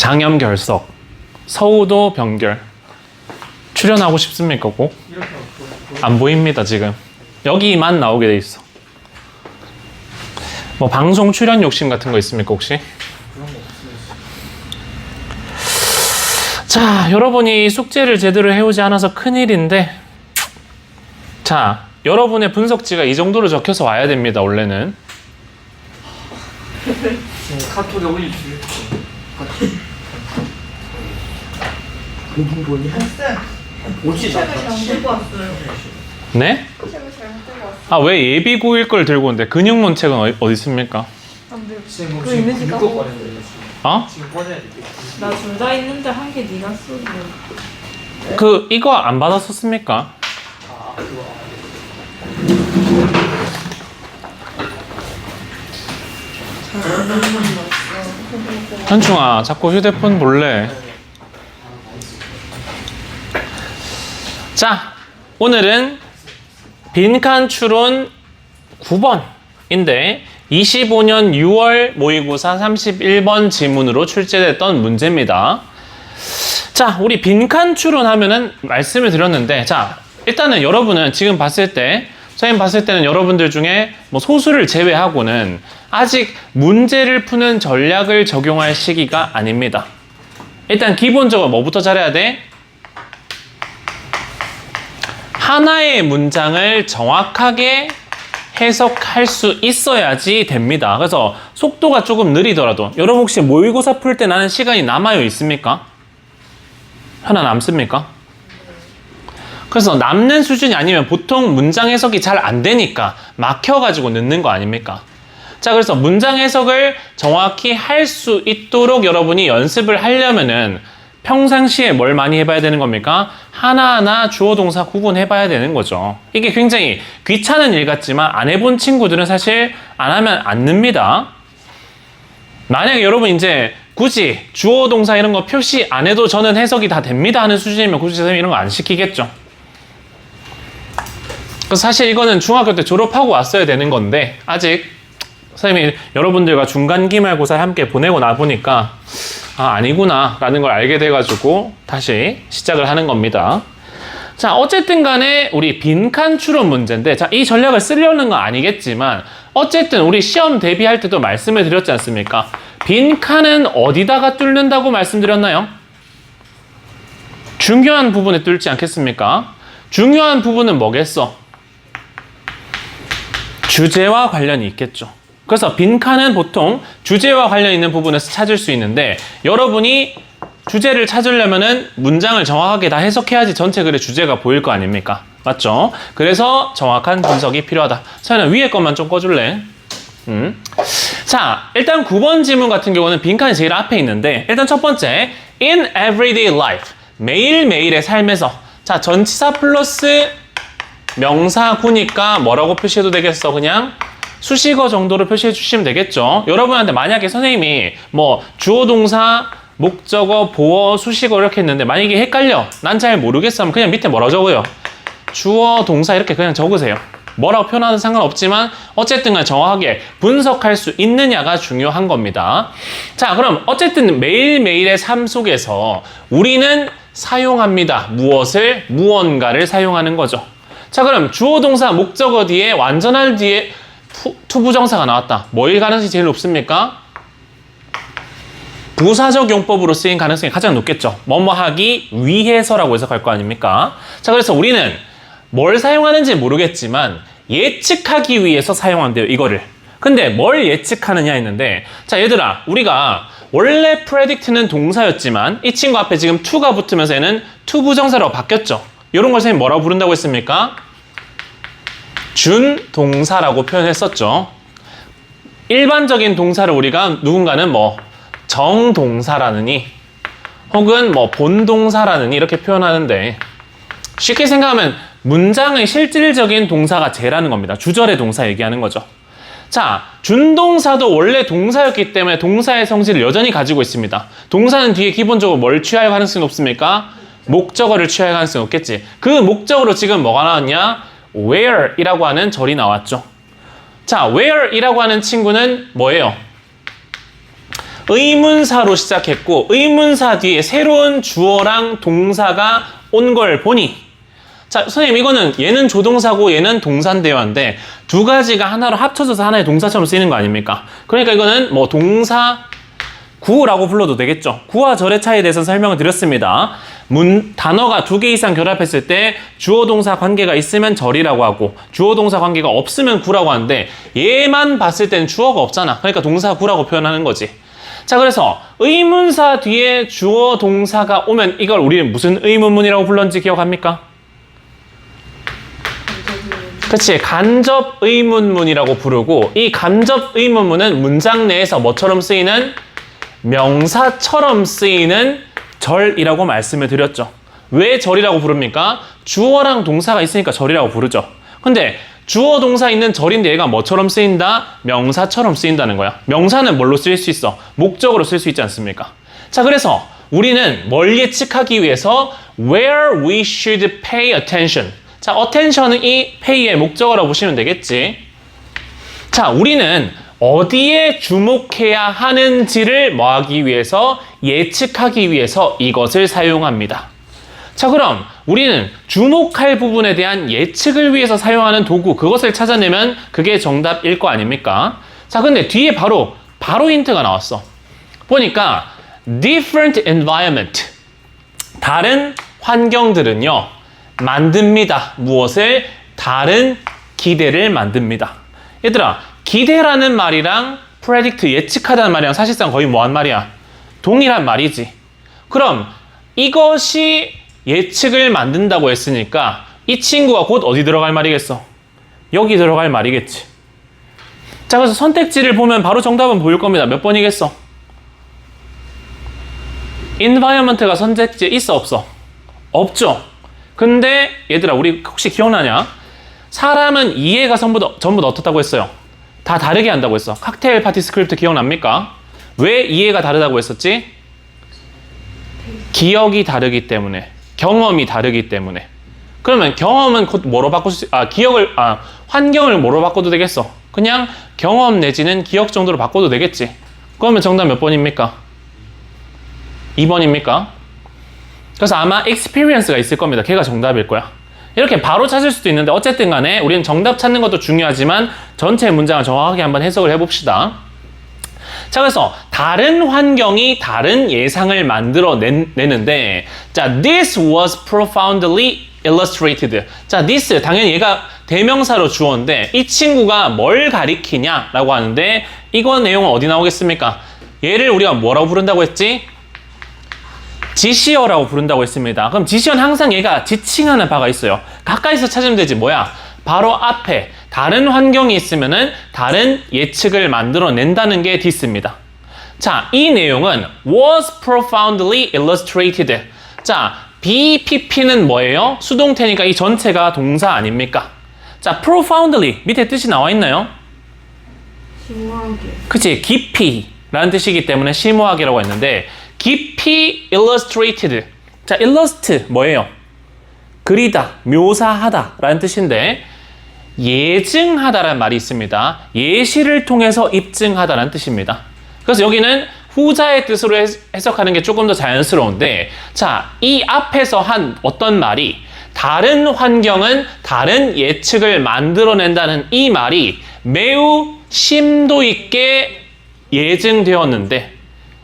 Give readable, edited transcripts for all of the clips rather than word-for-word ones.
장염결석, 서우도 병결. 출연하고 싶습니까, 꼭? 안 보입니다, 지금. 여기만 나오게 돼 있어. 뭐 방송 출연 욕심 같은 거 있습니까, 혹시? 자, 여러분이 숙제를 제대로 해오지 않아서 큰일인데, 자, 여러분의 분석지가 이 정도로 적혀서 와야 됩니다, 원래는. 카톡에 올려주세요. 무슨 보이냐? 오지 책을 잘못 들고 왔어요. 네? 책을 잘못 들고 왔어요. 아, 왜 예비 고일 걸 들고 오는데 근육문 책은 어디 있습니까? 안 돼. 지금 그거 있는지 이거 까먹었어. 꺼내야 돼. 어? 지금 꺼내야 돼. 나 둘 다 있는데 한 개 네가 쓰고. 이거 안 받았었습니까? 아 그거. 현충아, 자꾸 휴대폰 볼래. 자, 오늘은 빈칸 추론 9번인데 25년 6월 모의고사 31번 지문으로 출제됐던 문제입니다. 자, 우리 빈칸 추론하면은 말씀을 드렸는데, 자, 일단은 여러분은 지금 봤을 때, 선생님 봤을 때는 여러분들 중에 뭐 소수를 제외하고는 아직 문제를 푸는 전략을 적용할 시기가 아닙니다. 일단 기본적으로 뭐부터 잘해야 돼? 하나의 문장을 정확하게 해석할 수 있어야지 됩니다. 그래서 속도가 조금 느리더라도 여러분 혹시 모의고사 풀 때 나는 시간이 남아요 있습니까? 하나 남습니까? 그래서 남는 수준이 아니면 보통 문장 해석이 잘 안 되니까 막혀가지고 늦는 거 아닙니까? 자, 그래서 문장 해석을 정확히 할 수 있도록 여러분이 연습을 하려면은 평상시에 뭘 많이 해봐야 되는 겁니까? 하나하나 주어 동사 구분해봐야 되는 거죠. 이게 굉장히 귀찮은 일 같지만 안 해본 친구들은 사실 안 하면 안 늡니다. 만약에 여러분 이제 굳이 주어 동사 이런 거 표시 안 해도 저는 해석이 다 됩니다 하는 수준이면 굳이 선생님이 이런 거 안 시키겠죠. 그래서 사실 이거는 중학교 때 졸업하고 왔어야 되는 건데 아직 선생님이 여러분들과 중간 기말고사를 함께 보내고 나보니까 아니구나 라는 걸 알게 돼가지고 다시 시작을 하는 겁니다. 자, 어쨌든 간에 우리 빈칸 추론 문제인데, 자, 이 전략을 쓰려는 건 아니겠지만 어쨌든 우리 시험 대비할 때도 말씀을 드렸지 않습니까? 빈칸은 어디다가 뚫는다고 말씀드렸나요? 중요한 부분에 뚫지 않겠습니까? 중요한 부분은 뭐겠어? 주제와 관련이 있겠죠. 그래서 빈칸은 보통 주제와 관련 있는 부분에서 찾을 수 있는데, 여러분이 주제를 찾으려면은 문장을 정확하게 다 해석해야지 전체 글의 주제가 보일 거 아닙니까? 맞죠? 그래서 정확한 분석이 필요하다. 서연아, 위에 것만 좀 꺼줄래? 자, 일단 9번 지문 같은 경우는 빈칸이 제일 앞에 있는데, 일단 첫 번째, in everyday life, 매일매일의 삶에서. 자, 전치사 플러스 명사구니까 뭐라고 표시해도 되겠어? 그냥 수식어 정도로 표시해 주시면 되겠죠. 여러분한테 만약에 선생님이 뭐 주어 동사 목적어 보어 수식어 이렇게 했는데 만약에 헷갈려, 난 잘 모르겠어 하면 그냥 밑에 뭐라고 적어요? 주어 동사 이렇게 그냥 적으세요. 뭐라고 표현하든 상관없지만 어쨌든 간 정확하게 분석할 수 있느냐가 중요한 겁니다. 자, 그럼 어쨌든 매일매일의 삶 속에서 우리는 사용합니다. 무엇을? 무언가를 사용하는 거죠. 자, 그럼 주어 동사 목적어 뒤에 완전한 뒤에 투부정사가 나왔다. 뭐일 가능성이 제일 높습니까? 부사적 용법으로 쓰인 가능성이 가장 높겠죠. 뭐뭐 하기 위해서라고 해석할 거 아닙니까? 자, 그래서 우리는 뭘 사용하는지 모르겠지만 예측하기 위해서 사용한대요, 이거를. 근데 뭘 예측하느냐 했는데, 자, 얘들아, 우리가 원래 predict는 동사였지만 이 친구 앞에 지금 to가 붙으면서 얘는 투부정사로 바뀌었죠. 이런 걸 선생님 뭐라고 부른다고 했습니까? 준동사라고 표현했었죠. 일반적인 동사를 우리가 누군가는 뭐 정동사라느니 혹은 뭐 본동사라느니 이렇게 표현하는데, 쉽게 생각하면 문장의 실질적인 동사가 쟤라는 겁니다. 주절의 동사 얘기하는 거죠. 자, 준동사도 원래 동사였기 때문에 동사의 성질을 여전히 가지고 있습니다. 동사는 뒤에 기본적으로 뭘 취할 가능성이 높습니까? 목적어를 취할 가능성이 높겠지. 그 목적으로 지금 뭐가 나왔냐? where 이라고 하는 절이 나왔죠. 자, where 이라고 하는 친구는 뭐예요? 의문사로 시작했고 의문사 뒤에 새로운 주어랑 동사가 온 걸 보니 자 선생님 이거는 얘는 조동사고 얘는 동사인데요인데 두 가지가 하나로 합쳐져서 하나의 동사처럼 쓰이는 거 아닙니까? 그러니까 이거는 뭐 동사 구라고 불러도 되겠죠. 구와 절의 차이에 대해서 설명을 드렸습니다. 단어가 두 개 이상 결합했을 때 주어 동사 관계가 있으면 절이라고 하고 주어 동사 관계가 없으면 구라고 하는데 얘만 봤을 때는 주어가 없잖아. 그러니까 동사 구라고 표현하는 거지. 자 그래서 의문사 뒤에 주어 동사가 오면 이걸 우리는 무슨 의문문이라고 불렀는지 기억합니까? 그치, 간접 의문문이라고 부르고 이 간접 의문문은 문장 내에서 뭐처럼 쓰이는 명사처럼 쓰이는 절이라고 말씀을 드렸죠. 왜 절이라고 부릅니까? 주어랑 동사가 있으니까 절이라고 부르죠. 근데 주어 동사 있는 절인데 얘가 뭐처럼 쓰인다? 명사처럼 쓰인다는 거야. 명사는 뭘로 쓰일 수 있어? 목적으로 쓸 수 있지 않습니까? 자, 그래서 우리는 뭘 예측하기 위해서 where we should pay attention. 자, attention은 이 pay의 목적어라고 보시면 되겠지. 자, 우리는 어디에 주목해야 하는지를 뭐 하기 위해서 예측하기 위해서 이것을 사용합니다. 자, 그럼 우리는 주목할 부분에 대한 예측을 위해서 사용하는 도구 그것을 찾아내면 그게 정답일 거 아닙니까? 자, 근데 뒤에 바로 힌트가 나왔어. 보니까 different environment 다른 환경들은요 만듭니다. 무엇을? 다른 기대를 만듭니다. 얘들아 기대라는 말이랑 predict 예측하다는 말이랑 사실상 거의 뭐한 말이야? 동일한 말이지. 그럼 이것이 예측을 만든다고 했으니까 이 친구가 곧 어디 들어갈 말이겠어? 여기 들어갈 말이겠지. 자, 그래서 선택지를 보면 바로 정답은 보일 겁니다. 몇 번이겠어? environment가 선택지에 있어 없어? 없죠. 근데 얘들아 우리 혹시 기억나냐? 사람은 이해가 전부 다 어떻다고 했어요? 다 다르게 한다고 했어. 칵테일 파티 스크립트 기억납니까? 왜 이해가 다르다고 했었지? 기억이 다르기 때문에, 경험이 다르기 때문에. 그러면 경험은 곧 뭐로 바꿀 수, 환경을 뭐로 바꿔도 되겠어? 그냥 경험 내지는 기억 정도로 바꿔도 되겠지. 그러면 정답 몇 번입니까? 2번입니까? 그래서 아마 experience가 있을 겁니다. 걔가 정답일 거야. 이렇게 바로 찾을 수도 있는데 어쨌든 간에 우리는 정답 찾는 것도 중요하지만 전체 문장을 정확하게 한번 해석을 해봅시다. 자, 그래서 다른 환경이 다른 예상을 만들어내는데 자, this was profoundly illustrated. 자, this 당연히 얘가 대명사로 주어인데 이 친구가 뭘 가리키냐라고 하는데 이거 내용은 어디 나오겠습니까? 얘를 우리가 뭐라고 부른다고 했지? 지시어라고 부른다고 했습니다. 그럼 지시어는 항상 얘가 지칭하는 바가 있어요. 가까이서 찾으면 되지 뭐야? 바로 앞에 다른 환경이 있으면은 다른 예측을 만들어낸다는 게 this입니다. 자, 이 내용은 was profoundly illustrated. 자, BPP는 뭐예요? 수동태니까 이 전체가 동사 아닙니까? 자, profoundly 밑에 뜻이 나와 있나요? 심오하게. 그치, 깊이 라는 뜻이기 때문에 심오하게라고 했는데 깊이 illustrated. 자, illust 뭐예요? 그리다, 묘사하다 라는 뜻인데 예증하다라는 말이 있습니다. 예시를 통해서 입증하다라는 뜻입니다. 그래서 여기는 후자의 뜻으로 해석하는 게 조금 더 자연스러운데 자, 이 앞에서 한 어떤 말이 다른 환경은 다른 예측을 만들어낸다는 이 말이 매우 심도 있게 예증되었는데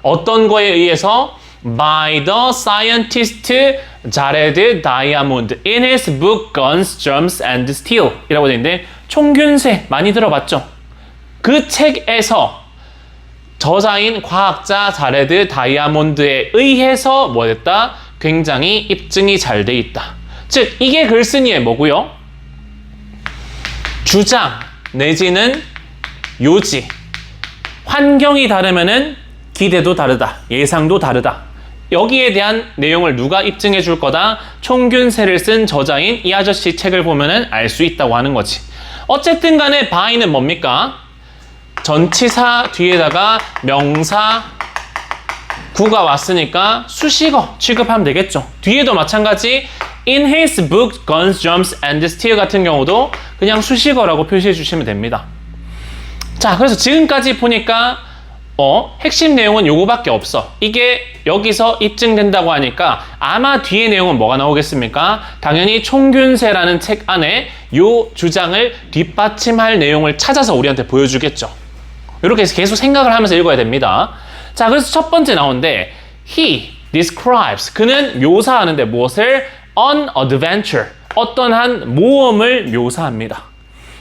어떤 거에 의해서 by the scientist Jared Diamond in his book Guns, Germs and Steel 이라고 되어 있는데 총균세 많이 들어봤죠? 그 책에서 저자인 과학자 자레드 다이아몬드에 의해서 뭐 됐다? 굉장히 입증이 잘 돼 있다. 즉 이게 글쓴이의 뭐고요? 주장 내지는 요지. 환경이 다르면은 기대도 다르다. 예상도 다르다. 여기에 대한 내용을 누가 입증해 줄 거다? 총균세를 쓴 저자인 이 아저씨 책을 보면은 알 수 있다고 하는 거지. 어쨌든 간에 by는 뭡니까? 전치사 뒤에다가 명사 구가 왔으니까 수식어 취급하면 되겠죠. 뒤에도 마찬가지 in his book Guns, Germs and Steel 같은 경우도 그냥 수식어라고 표시해 주시면 됩니다. 자, 그래서 지금까지 보니까 핵심 내용은 요거밖에 없어. 이게 여기서 입증된다고 하니까 아마 뒤에 내용은 뭐가 나오겠습니까? 당연히 총균세라는 책 안에 요 주장을 뒷받침할 내용을 찾아서 우리한테 보여주겠죠. 이렇게 해서 계속 생각을 하면서 읽어야 됩니다. 자, 그래서 첫 번째 나오는데 he describes, 그는 묘사하는데 무엇을? an adventure, 어떤 한 모험을 묘사합니다.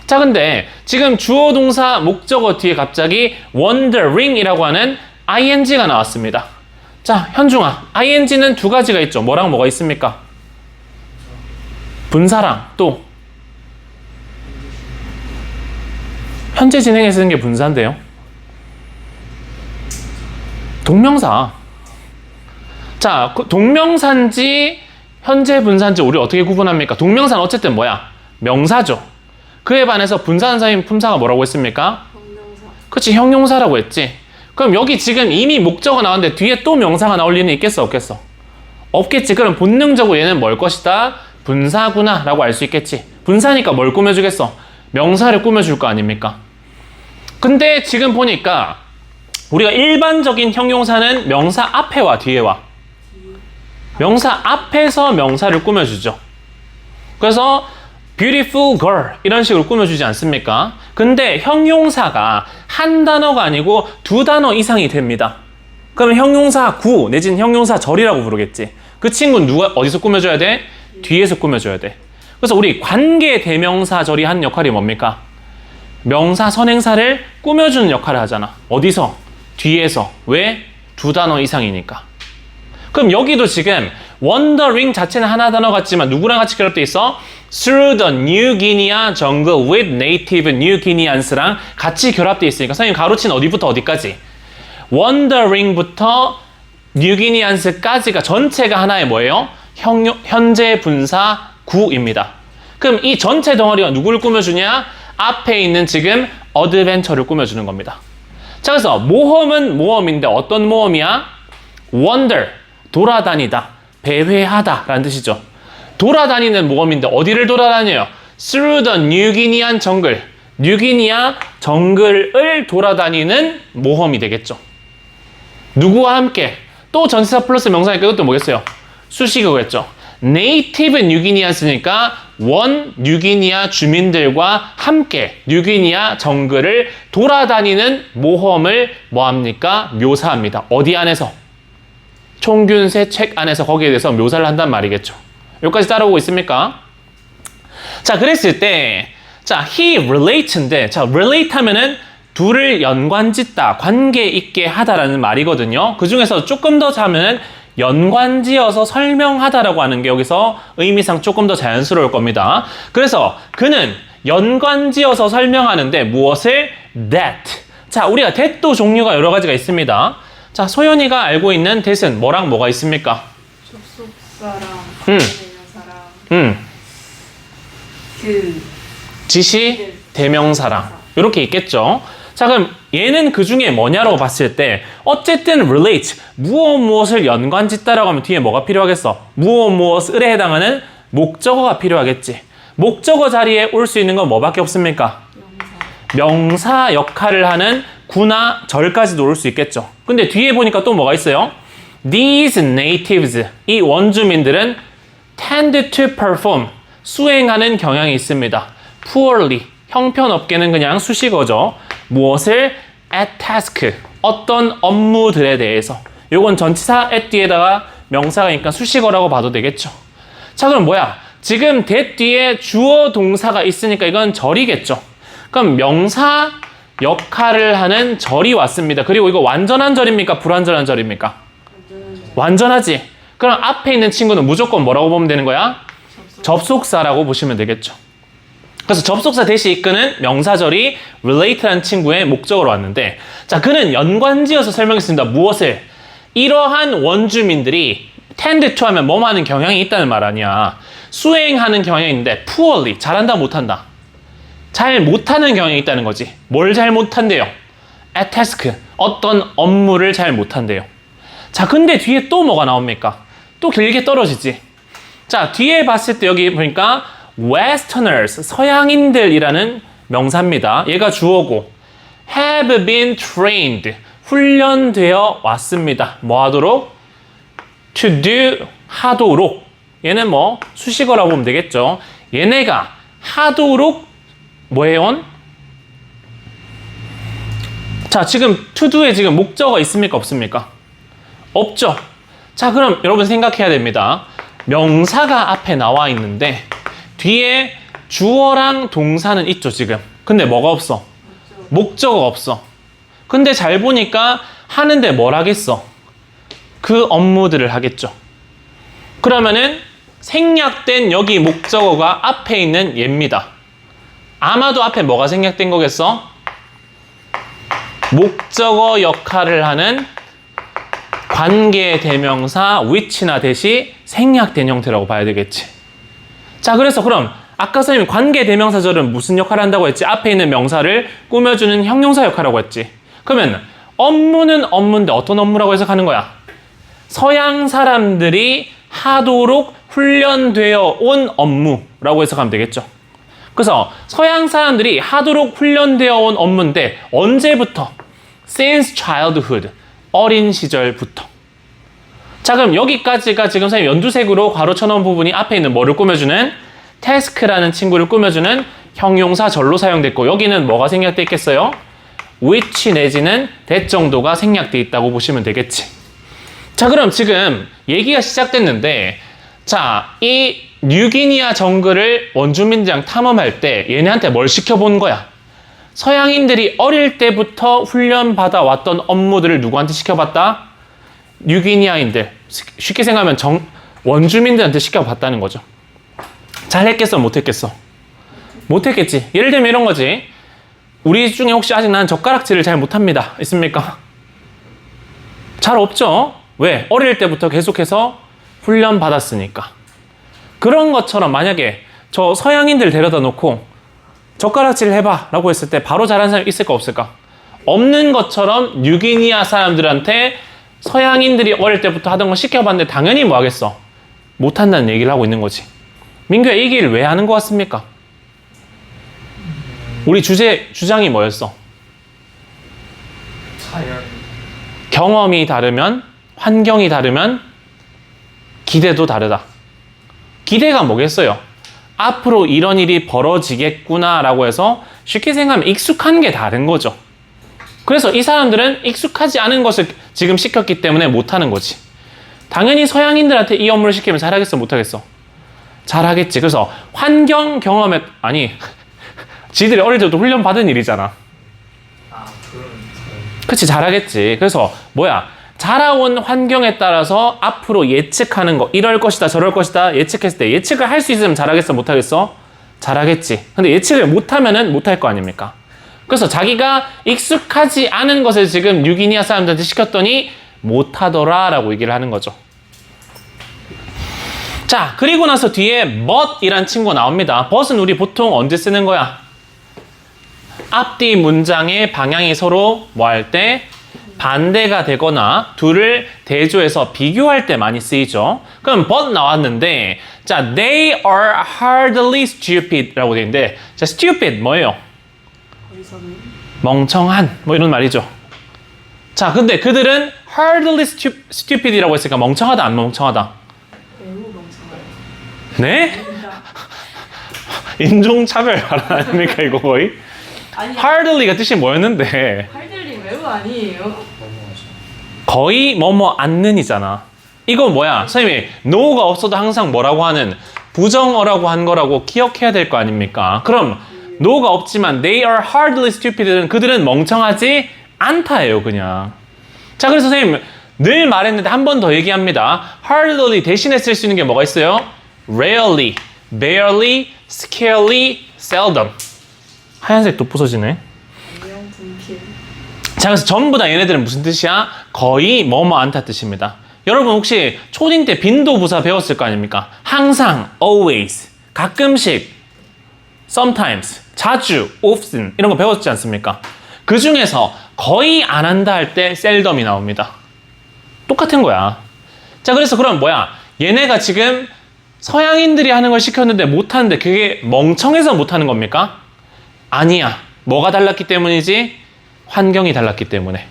자, 근데 지금 주어 동사 목적어 뒤에 갑자기 wandering 이라고 하는 ing가 나왔습니다. 자, 현중아, ing는 두 가지가 있죠. 뭐랑 뭐가 있습니까? 분사랑 또 현재 진행에 쓰는 게 분사인데요. 동명사. 자, 동명사인지 현재 분사인지 우리 어떻게 구분합니까? 동명사는 어쨌든 뭐야? 명사죠. 그에 반해서 분사한 사인 품사가 뭐라고 했습니까? 형용사. 그치, 형용사라고 했지. 그럼 여기 지금 이미 목적어 나왔는데 뒤에 또 명사가 나올 리는 있겠어, 없겠어? 없겠지. 그럼 본능적으로 얘는 뭘 것이다? 분사구나 라고 알 수 있겠지. 분사니까 뭘 꾸며주겠어? 명사를 꾸며줄 거 아닙니까? 근데 지금 보니까 우리가 일반적인 형용사는 명사 앞에 와 뒤에 와. 명사 앞에서 명사를 꾸며주죠. 그래서 beautiful girl 이런 식으로 꾸며주지 않습니까? 근데 형용사가 한 단어가 아니고 두 단어 이상이 됩니다. 그러면 형용사 구 내지는 형용사 절이라고 부르겠지. 그 친구는 누가 어디서 꾸며줘야 돼? 뒤에서 꾸며줘야 돼. 그래서 우리 관계 대명사 절이 한 역할이 뭡니까? 명사 선행사를 꾸며주는 역할을 하잖아. 어디서? 뒤에서. 왜? 두 단어 이상이니까. 그럼 여기도 지금 wandering 자체는 하나 단어 같지만 누구랑 같이 결합돼 있어? Through the New Guinea jungle with native New Guineans랑 같이 결합돼 있으니까 선생님 가로친 어디부터 어디까지? wandering부터 New Guineans까지가 전체가 하나의 뭐예요? 현재 분사 구입니다. 그럼 이 전체 덩어리가 누구를 꾸며주냐? 앞에 있는 지금 adventure를 꾸며주는 겁니다. 자, 그래서 모험은 모험인데 어떤 모험이야? wander, 돌아다니다, 배회하다 라는 뜻이죠. 돌아다니는 모험인데 어디를 돌아다녀요? Through the New Guinean jungle, 뉴기니아 정글을 돌아다니는 모험이 되겠죠. 누구와 함께? 또 전치사 플러스 명사니까 이것도 뭐겠어요? 수식어겠죠. 네이티브 뉴기니아스니까 원 뉴기니아 주민들과 함께 뉴기니아 정글을 돌아다니는 모험을 뭐합니까? 묘사합니다. 어디 안에서? 총균세 책 안에서 거기에 대해서 묘사를 한단 말이겠죠. 여기까지 따라오고 있습니까? 자, 그랬을 때 자, he relate인데 자, relate 하면은 둘을 연관짓다, 관계 있게 하다라는 말이거든요. 그 중에서 조금 더 자면은 연관지어서 설명하다라고 하는 게 여기서 의미상 조금 더 자연스러울 겁니다. 그래서 그는 연관지어서 설명하는데 무엇을? that. 자, 우리가 that도 종류가 여러 가지가 있습니다. 자, 소연이가 알고 있는 that은 뭐랑 뭐가 있습니까? 접속사랑 대명사랑 그 지시 대명사랑 이렇게 있겠죠. 자, 그럼 얘는 그 중에 뭐냐라고 봤을 때 어쨌든 relate, 무엇을 연관짓다라고 하면 뒤에 뭐가 필요하겠어? 무엇을에 해당하는 목적어가 필요하겠지. 목적어 자리에 올 수 있는 건 뭐밖에 없습니까? 명사 역할을 하는 구나 절까지도 올 수 있겠죠. 근데 뒤에 보니까 또 뭐가 있어요? These natives, 이 원주민들은 tend to perform, 수행하는 경향이 있습니다. poorly, 형편없게는 그냥 수식어죠. 무엇을? at task, 어떤 업무들에 대해서. 요건 전치사 at 뒤에다가 명사가니까 수식어라고 봐도 되겠죠. 자, 그럼 뭐야? 지금 that 뒤에 주어 동사가 있으니까 이건 절이겠죠. 그럼 명사 역할을 하는 절이 왔습니다. 그리고 이거 완전한 절입니까? 불완전한 절입니까? 완전하지. 그럼 앞에 있는 친구는 무조건 뭐라고 보면 되는 거야? 접속사라고 보시면 되겠죠. 그래서 접속사 대시 이끄는 명사절이 relate라는 친구의 목적으로 왔는데, 자, 그는 연관지어서 설명했습니다. 무엇을? 이러한 원주민들이 tend to 하면 뭐뭐 하는 경향이 있다는 말 아니야. 수행하는 경향이 있는데 poorly, 잘한다 못한다? 잘 못하는 경향이 있다는 거지. 뭘 잘 못한대요? at task, 어떤 업무를 잘 못한대요. 자, 근데 뒤에 또 뭐가 나옵니까? 또 길게 떨어지지. 자, 뒤에 봤을 때 여기 보니까 Westerners, 서양인들이라는 명사입니다. 얘가 주어고 have been trained, 훈련되어 왔습니다. 뭐 하도록? to do, 하도록. 얘는 뭐 수식어라고 보면 되겠죠. 얘네가 하도록 뭐 해온? 자, 지금 to do에 지금 목적어가 있습니까? 없습니까? 없죠. 자, 그럼 여러분 생각해야 됩니다. 명사가 앞에 나와 있는데 뒤에 주어랑 동사는 있죠, 지금. 근데 뭐가 없어? 목적어가 없어. 근데 잘 보니까 하는데 뭘 하겠어? 그 업무들을 하겠죠. 그러면은 생략된 여기 목적어가 앞에 있는 얘입니다. 아마도 앞에 뭐가 생략된 거겠어? 목적어 역할을 하는 관계 대명사 which나 대시 생략된 형태라고 봐야 되겠지. 자, 그래서 그럼 아까 선생님 관계 대명사절은 무슨 역할을 한다고 했지? 앞에 있는 명사를 꾸며주는 형용사 역할이라고 했지. 그러면 업무는 업무인데 어떤 업무라고 해석하는 거야? 서양 사람들이 하도록 훈련되어 온 업무라고 해석하면 되겠죠. 그래서 서양 사람들이 하도록 훈련되어 온 업무인데 언제부터? Since childhood, 어린 시절부터. 자, 그럼 여기까지가 지금 선생님 연두색으로 괄호 쳐놓은 부분이 앞에 있는 뭐를 꾸며주는? task라는 친구를 꾸며주는 형용사절로 사용됐고, 여기는 뭐가 생략돼 있겠어요? which 내지는 that 정도가 생략돼 있다고 보시면 되겠지. 자, 그럼 지금 얘기가 시작됐는데, 자, 이 뉴기니아 정글을 원주민들이랑 탐험할 때 얘네한테 뭘 시켜본 거야? 서양인들이 어릴 때부터 훈련받아 왔던 업무들을 누구한테 시켜봤다? 뉴기니아인들. 쉽게 생각하면 원주민들한테 시켜봤다는 거죠. 잘했겠어? 못했겠어? 못했겠지. 예를 들면 이런 거지. 우리 중에 혹시 아직 나는 젓가락질을 잘 못합니다. 있습니까? 잘 없죠? 왜? 어릴 때부터 계속해서 훈련받았으니까. 그런 것처럼 만약에 저 서양인들 데려다 놓고 젓가락질 해봐 라고 했을 때 바로 잘하는 사람이 있을까 없을까? 없는 것처럼 뉴기니아 사람들한테 서양인들이 어릴 때부터 하던 거 시켜봤는데 당연히 뭐 하겠어? 못한다는 얘기를 하고 있는 거지. 민규야, 이 얘기를 왜 하는 것 같습니까? 우리 주장이 뭐였어? 자연. 경험이 다르면, 환경이 다르면 기대도 다르다. 기대가 뭐겠어요? 앞으로 이런 일이 벌어지겠구나 라고 해서 쉽게 생각하면 익숙한 게 다른 거죠. 그래서 이 사람들은 익숙하지 않은 것을 지금 시켰기 때문에 못하는 거지. 당연히 서양인들한테 이 업무를 시키면 잘하겠어? 못하겠어? 잘하겠지. 그래서 환경 경험에, 아니 지들이 어릴 때부터 훈련받은 일이잖아. 아, 그럼 그치, 잘하겠지. 그래서 뭐야, 자라온 환경에 따라서 앞으로 예측하는 거, 이럴 것이다 저럴 것이다 예측했을 때 예측을 할 수 있으면 잘하겠어? 못하겠어? 잘하겠지. 근데 예측을 못하면은 못할 거 아닙니까? 그래서 자기가 익숙하지 않은 것을 지금 뉴기니아 사람들한테 시켰더니 못하더라 라고 얘기를 하는 거죠. 자, 그리고 나서 뒤에 but 이란 친구가 나옵니다. but은 우리 보통 언제 쓰는 거야? 앞뒤 문장의 방향이 서로 뭐 할 때? 반대가 되거나 둘을 대조해서 비교할 때 많이 쓰이죠. 그럼 but 나왔는데, 자, they are hardly stupid 라고 되어 있는데, 자, stupid 뭐예요? 어리석은. 멍청한 뭐 이런 말이죠. 자, 근데 그들은 hardly stupid이라고 했으니까 멍청하다 안 멍청하다? 매우 멍청한. 네? 인종차별 아닙니까 이거 거의? 아니, hardly가 뜻이 뭐였는데 할들리 매우 아니에요. 거의 뭐뭐 않는이잖아. 이거 뭐야? 선생님이 no가 없어도 항상 뭐라고 하는 부정어라고 한 거라고 기억해야 될 거 아닙니까? 그럼 no가 없지만 they are hardly stupid는 그들은 멍청하지 않다예요, 그냥. 자, 그래서 선생님 늘 말했는데 한 번 더 얘기합니다. hardly 대신에 쓸 수 있는 게 뭐가 있어요? rarely, barely, scarcely, seldom. 하얀색도 부서지네. 안녕 분필. 자, 그래서 전부 다 얘네들은 무슨 뜻이야? 거의 뭐뭐 않다 뜻입니다. 여러분 혹시 초딩 때 빈도부사 배웠을 거 아닙니까? 항상, always, 가끔씩, sometimes, 자주, often 이런 거 배웠지 않습니까? 그 중에서 거의 안 한다 할 때 seldom이 나옵니다. 똑같은 거야. 자, 그래서 그럼 뭐야? 얘네가 지금 서양인들이 하는 걸 시켰는데 못하는데 그게 멍청해서 못하는 겁니까? 아니야. 뭐가 달랐기 때문이지? 환경이 달랐기 때문에.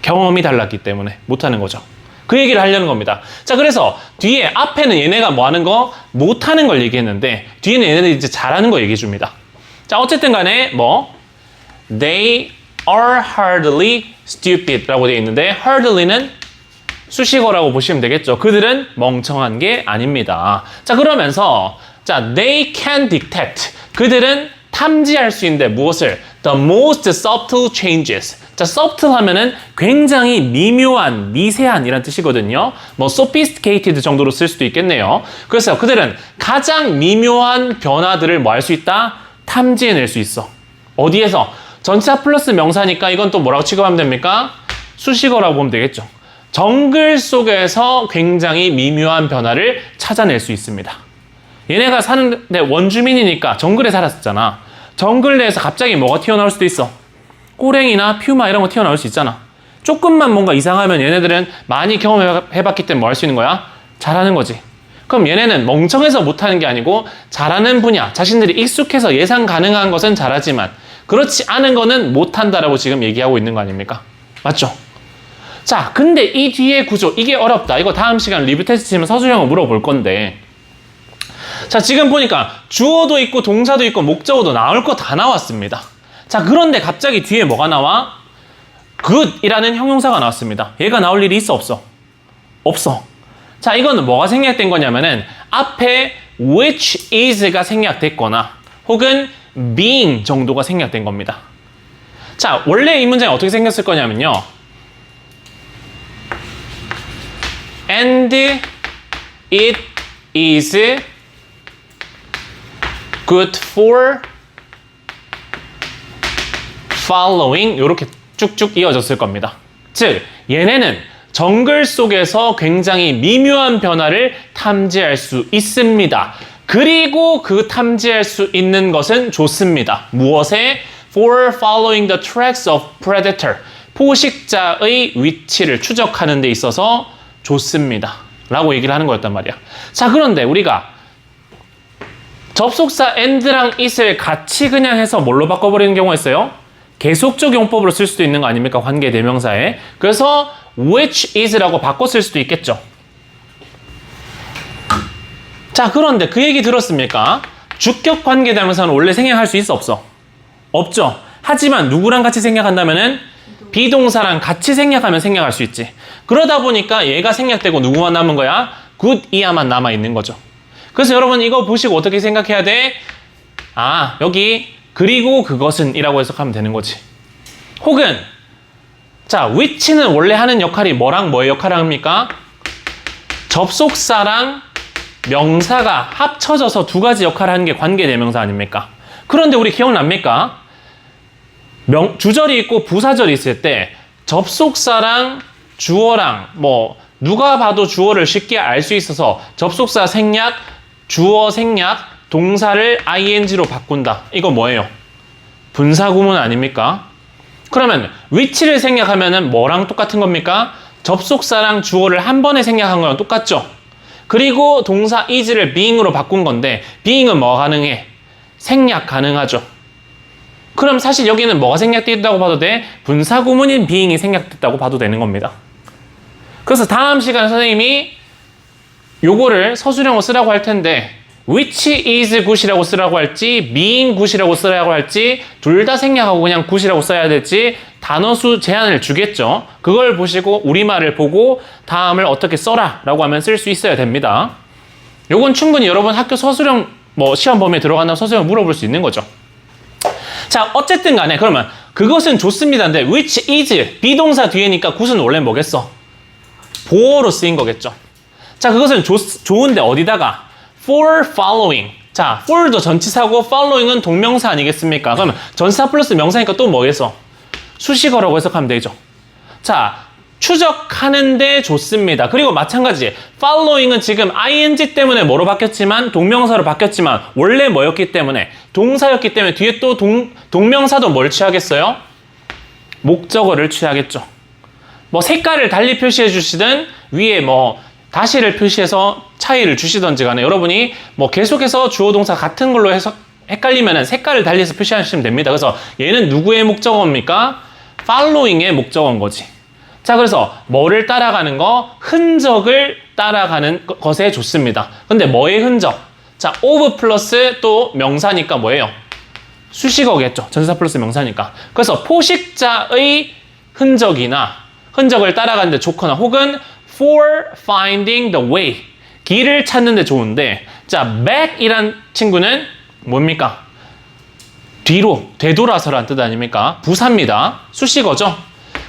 경험이 달랐기 때문에 못하는 거죠. 그 얘기를 하려는 겁니다. 자, 그래서 뒤에 앞에는 얘네가 뭐 하는 거, 못하는 걸 얘기했는데 뒤에는 얘네들이 이제 잘하는 거 얘기해 줍니다. 자, 어쨌든 간에 뭐 they are hardly stupid 라고 되어 있는데 hardly는 수식어라고 보시면 되겠죠. 그들은 멍청한 게 아닙니다. 자, 그러면서 자, they can detect. 그들은 탐지할 수 있는데 무엇을? The most subtle changes. 자, subtle 하면은 굉장히 미묘한, 미세한 이란 뜻이거든요. 뭐 sophisticated 정도로 쓸 수도 있겠네요. 그래서 그들은 가장 미묘한 변화들을 뭐 할 수 있다? 탐지해낼 수 있어. 어디에서? 전치사 플러스 명사니까 이건 또 뭐라고 취급하면 됩니까? 수식어라고 보면 되겠죠. 정글 속에서 굉장히 미묘한 변화를 찾아낼 수 있습니다. 얘네가 사는데 원주민이니까 정글에 살았었잖아. 정글 내에서 갑자기 뭐가 튀어나올 수도 있어. 꼬랭이나 퓨마 이런 거 튀어나올 수 있잖아. 조금만 뭔가 이상하면 얘네들은 많이 경험해봤기 때문에 뭐 할 수 있는 거야? 잘하는 거지. 그럼 얘네는 멍청해서 못하는 게 아니고 잘하는 분야, 자신들이 익숙해서 예상 가능한 것은 잘하지만 그렇지 않은 거는 못한다라고 지금 얘기하고 있는 거 아닙니까? 맞죠? 자, 근데 이 뒤에 구조, 이게 어렵다. 이거 다음 시간 리뷰 테스트 치면 서술형을 물어볼 건데 자, 지금 보니까 주어도 있고 동사도 있고 목적어도 나올 거 다 나왔습니다. 자, 그런데 갑자기 뒤에 뭐가 나와? good이라는 형용사가 나왔습니다. 얘가 나올 일이 있어 없어? 없어. 자, 이거는 뭐가 생략된 거냐면은 앞에 which is가 생략됐거나 혹은 being 정도가 생략된 겁니다. 자, 원래 이 문장이 어떻게 생겼을 거냐면요. And it is good for following 이렇게 쭉쭉 이어졌을 겁니다. 즉, 얘네는 정글 속에서 굉장히 미묘한 변화를 탐지할 수 있습니다. 그리고 그 탐지할 수 있는 것은 좋습니다. 무엇에? For following the tracks of predator. 포식자의 위치를 추적하는 데 있어서 좋습니다. 라고 얘기를 하는 거였단 말이야. 자, 그런데 우리가 접속사 and랑 it을 같이 그냥 해서 뭘로 바꿔버리는 경우가 있어요? 계속적 용법으로 쓸 수도 있는 거 아닙니까? 관계 대명사에. 그래서 which is라고 바꿔 쓸 수도 있겠죠. 자, 그런데 그 얘기 들었습니까? 주격 관계 대명사는 원래 생략할 수 있어 없어? 없죠. 하지만 누구랑 같이 생략한다면은 비동사랑 같이 생략하면 생략할 수 있지. 그러다 보니까 얘가 생략되고 누구만 남은 거야? good 이하만 남아 있는 거죠. 그래서 여러분 이거 보시고 어떻게 생각해야 돼? 아, 여기 그리고 그것은 이라고 해석하면 되는 거지. 혹은 자, which는 원래 하는 역할이 뭐랑 뭐의 역할을 합니까? 접속사랑 명사가 합쳐져서 두 가지 역할을 하는 게 관계대명사 아닙니까? 그런데 우리 기억납니까? 주절이 있고 부사절이 있을 때 접속사랑 주어랑 뭐 누가 봐도 주어를 쉽게 알 수 있어서 접속사 생략, 주어 생략, 동사를 ing로 바꾼다. 이거 뭐예요? 분사구문 아닙니까? 그러면 which를 생략하면은 뭐랑 똑같은 겁니까? 접속사랑 주어를 한 번에 생략한 거랑 똑같죠? 그리고 동사 is를 being으로 바꾼 건데 being은 뭐 가능해? 생략 가능하죠. 그럼 사실 여기는 뭐가 생략됐다고 봐도 돼? 분사구문인 being이 생략됐다고 봐도 되는 겁니다. 그래서 다음 시간에 선생님이 요거를 서술형으로 쓰라고 할 텐데 which is good이라고 쓰라고 할지 being good이라고 쓰라고 할지 둘 다 생략하고 그냥 good이라고 써야 될지 단어수 제한을 주겠죠. 그걸 보시고 우리말을 보고 다음을 어떻게 써라 라고 하면 쓸 수 있어야 됩니다. 요건 충분히 여러분 학교 서술형 뭐 시험 범위에 들어간다면 서술형 물어볼 수 있는 거죠. 자, 어쨌든 간에 그러면 그것은 좋습니다인데 which is 비동사 뒤에니까 good은 원래 뭐겠어? 보어로 쓰인 거겠죠. 자, 그것은 좋은데 어디다가? for following. 자, for도 전치사고 following은 동명사 아니겠습니까? 그러면 전치사 플러스 명사니까 또 뭐겠어? 수식어라고 해석하면 되죠. 자, 추적하는데 좋습니다. 그리고 마찬가지 following은 지금 ing 때문에 뭐로 바뀌었지만 동명사로 바뀌었지만 원래 뭐였기 때문에 동사였기 때문에 뒤에 또 동명사도 뭘 취하겠어요? 목적어를 취하겠죠. 뭐 색깔을 달리 표시해 주시든 위에 뭐 다시를 표시해서 차이를 주시던지 간에 여러분이 뭐 계속해서 주어 동사 같은 걸로 해서 헷갈리면은 색깔을 달리해서 표시하시면 됩니다. 그래서 얘는 누구의 목적어입니까? following의 목적어인 거지. 자, 그래서 뭐를 따라가는 거? 흔적을 따라가는 것에 좋습니다. 근데 뭐의 흔적? 자, of 플러스 또 명사니까 뭐예요? 수식어겠죠. 전치사 플러스 명사니까. 그래서 포식자의 흔적이나 흔적을 따라가는 데 좋거나 혹은 for finding the way. 길을 찾는 데 좋은데 자, back이란 친구는 뭡니까? 뒤로, 되돌아서라는 뜻 아닙니까? 부사입니다. 수식어죠.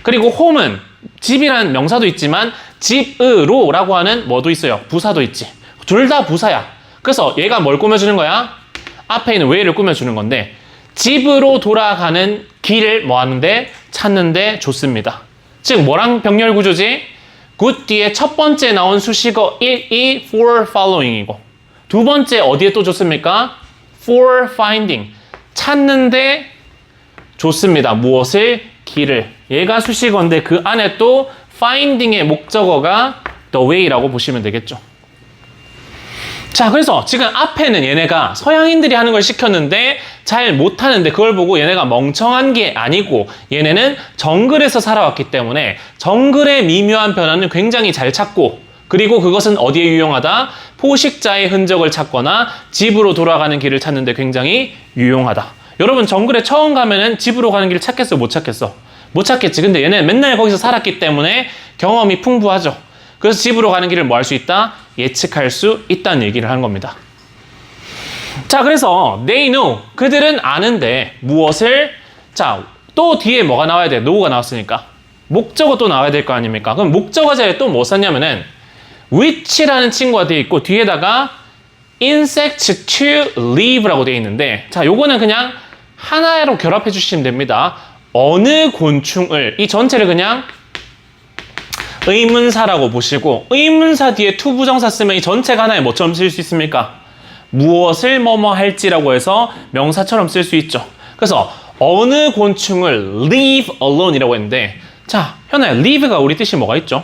그리고 home은 집이라는 명사도 있지만 집으로 라고 하는 뭐도 있어요. 부사도 있지. 둘 다 부사야. 그래서 얘가 뭘 꾸며주는 거야? 앞에 있는 way를 꾸며주는 건데 집으로 돌아가는 길을 뭐 하는데? 찾는데 좋습니다. 즉 뭐랑 병렬 구조지? good 뒤에 첫 번째 나온 수식어 1이 for following이고 두 번째 어디에 또 좋습니까? for finding. 찾는데 좋습니다. 무엇을? 길을. 얘가 수식어인데 그 안에 또 finding의 목적어가 the way라고 보시면 되겠죠. 자, 그래서 지금 앞에는 얘네가 서양인들이 하는 걸 시켰는데 잘 못하는데 그걸 보고 얘네가 멍청한 게 아니고 얘네는 정글에서 살아왔기 때문에 정글의 미묘한 변화는 굉장히 잘 찾고 그리고 그것은 어디에 유용하다? 포식자의 흔적을 찾거나 집으로 돌아가는 길을 찾는 데 굉장히 유용하다. 여러분 정글에 처음 가면은 집으로 가는 길을 찾겠어? 못 찾겠어? 못 찾겠지. 근데 얘는 맨날 거기서 살았기 때문에 경험이 풍부하죠. 그래서 집으로 가는 길을 뭐 할 수 있다? 예측할 수 있다는 얘기를 한 겁니다. 자, 그래서 they know. 그들은 아는데 무엇을? 자, 또 뒤에 뭐가 나와야 돼? know가 나왔으니까. 목적어 또 나와야 될 거 아닙니까? 그럼 목적어 자리에 또 뭐 썼냐면은 which라는 친구가 되어 있고 뒤에다가 insect to live라고 되어 있는데 자, 요거는 그냥 하나로 결합해 주시면 됩니다. 어느 곤충을 이 전체를 그냥 의문사라고 보시고 의문사 뒤에 to 부정사 쓰면 이 전체가 하나에 뭐처럼 쓸 수 있습니까? 무엇을 뭐뭐 할지라고 해서 명사처럼 쓸 수 있죠. 그래서 어느 곤충을 leave alone이라고 했는데 자, 현아야 leave가 우리 뜻이 뭐가 있죠?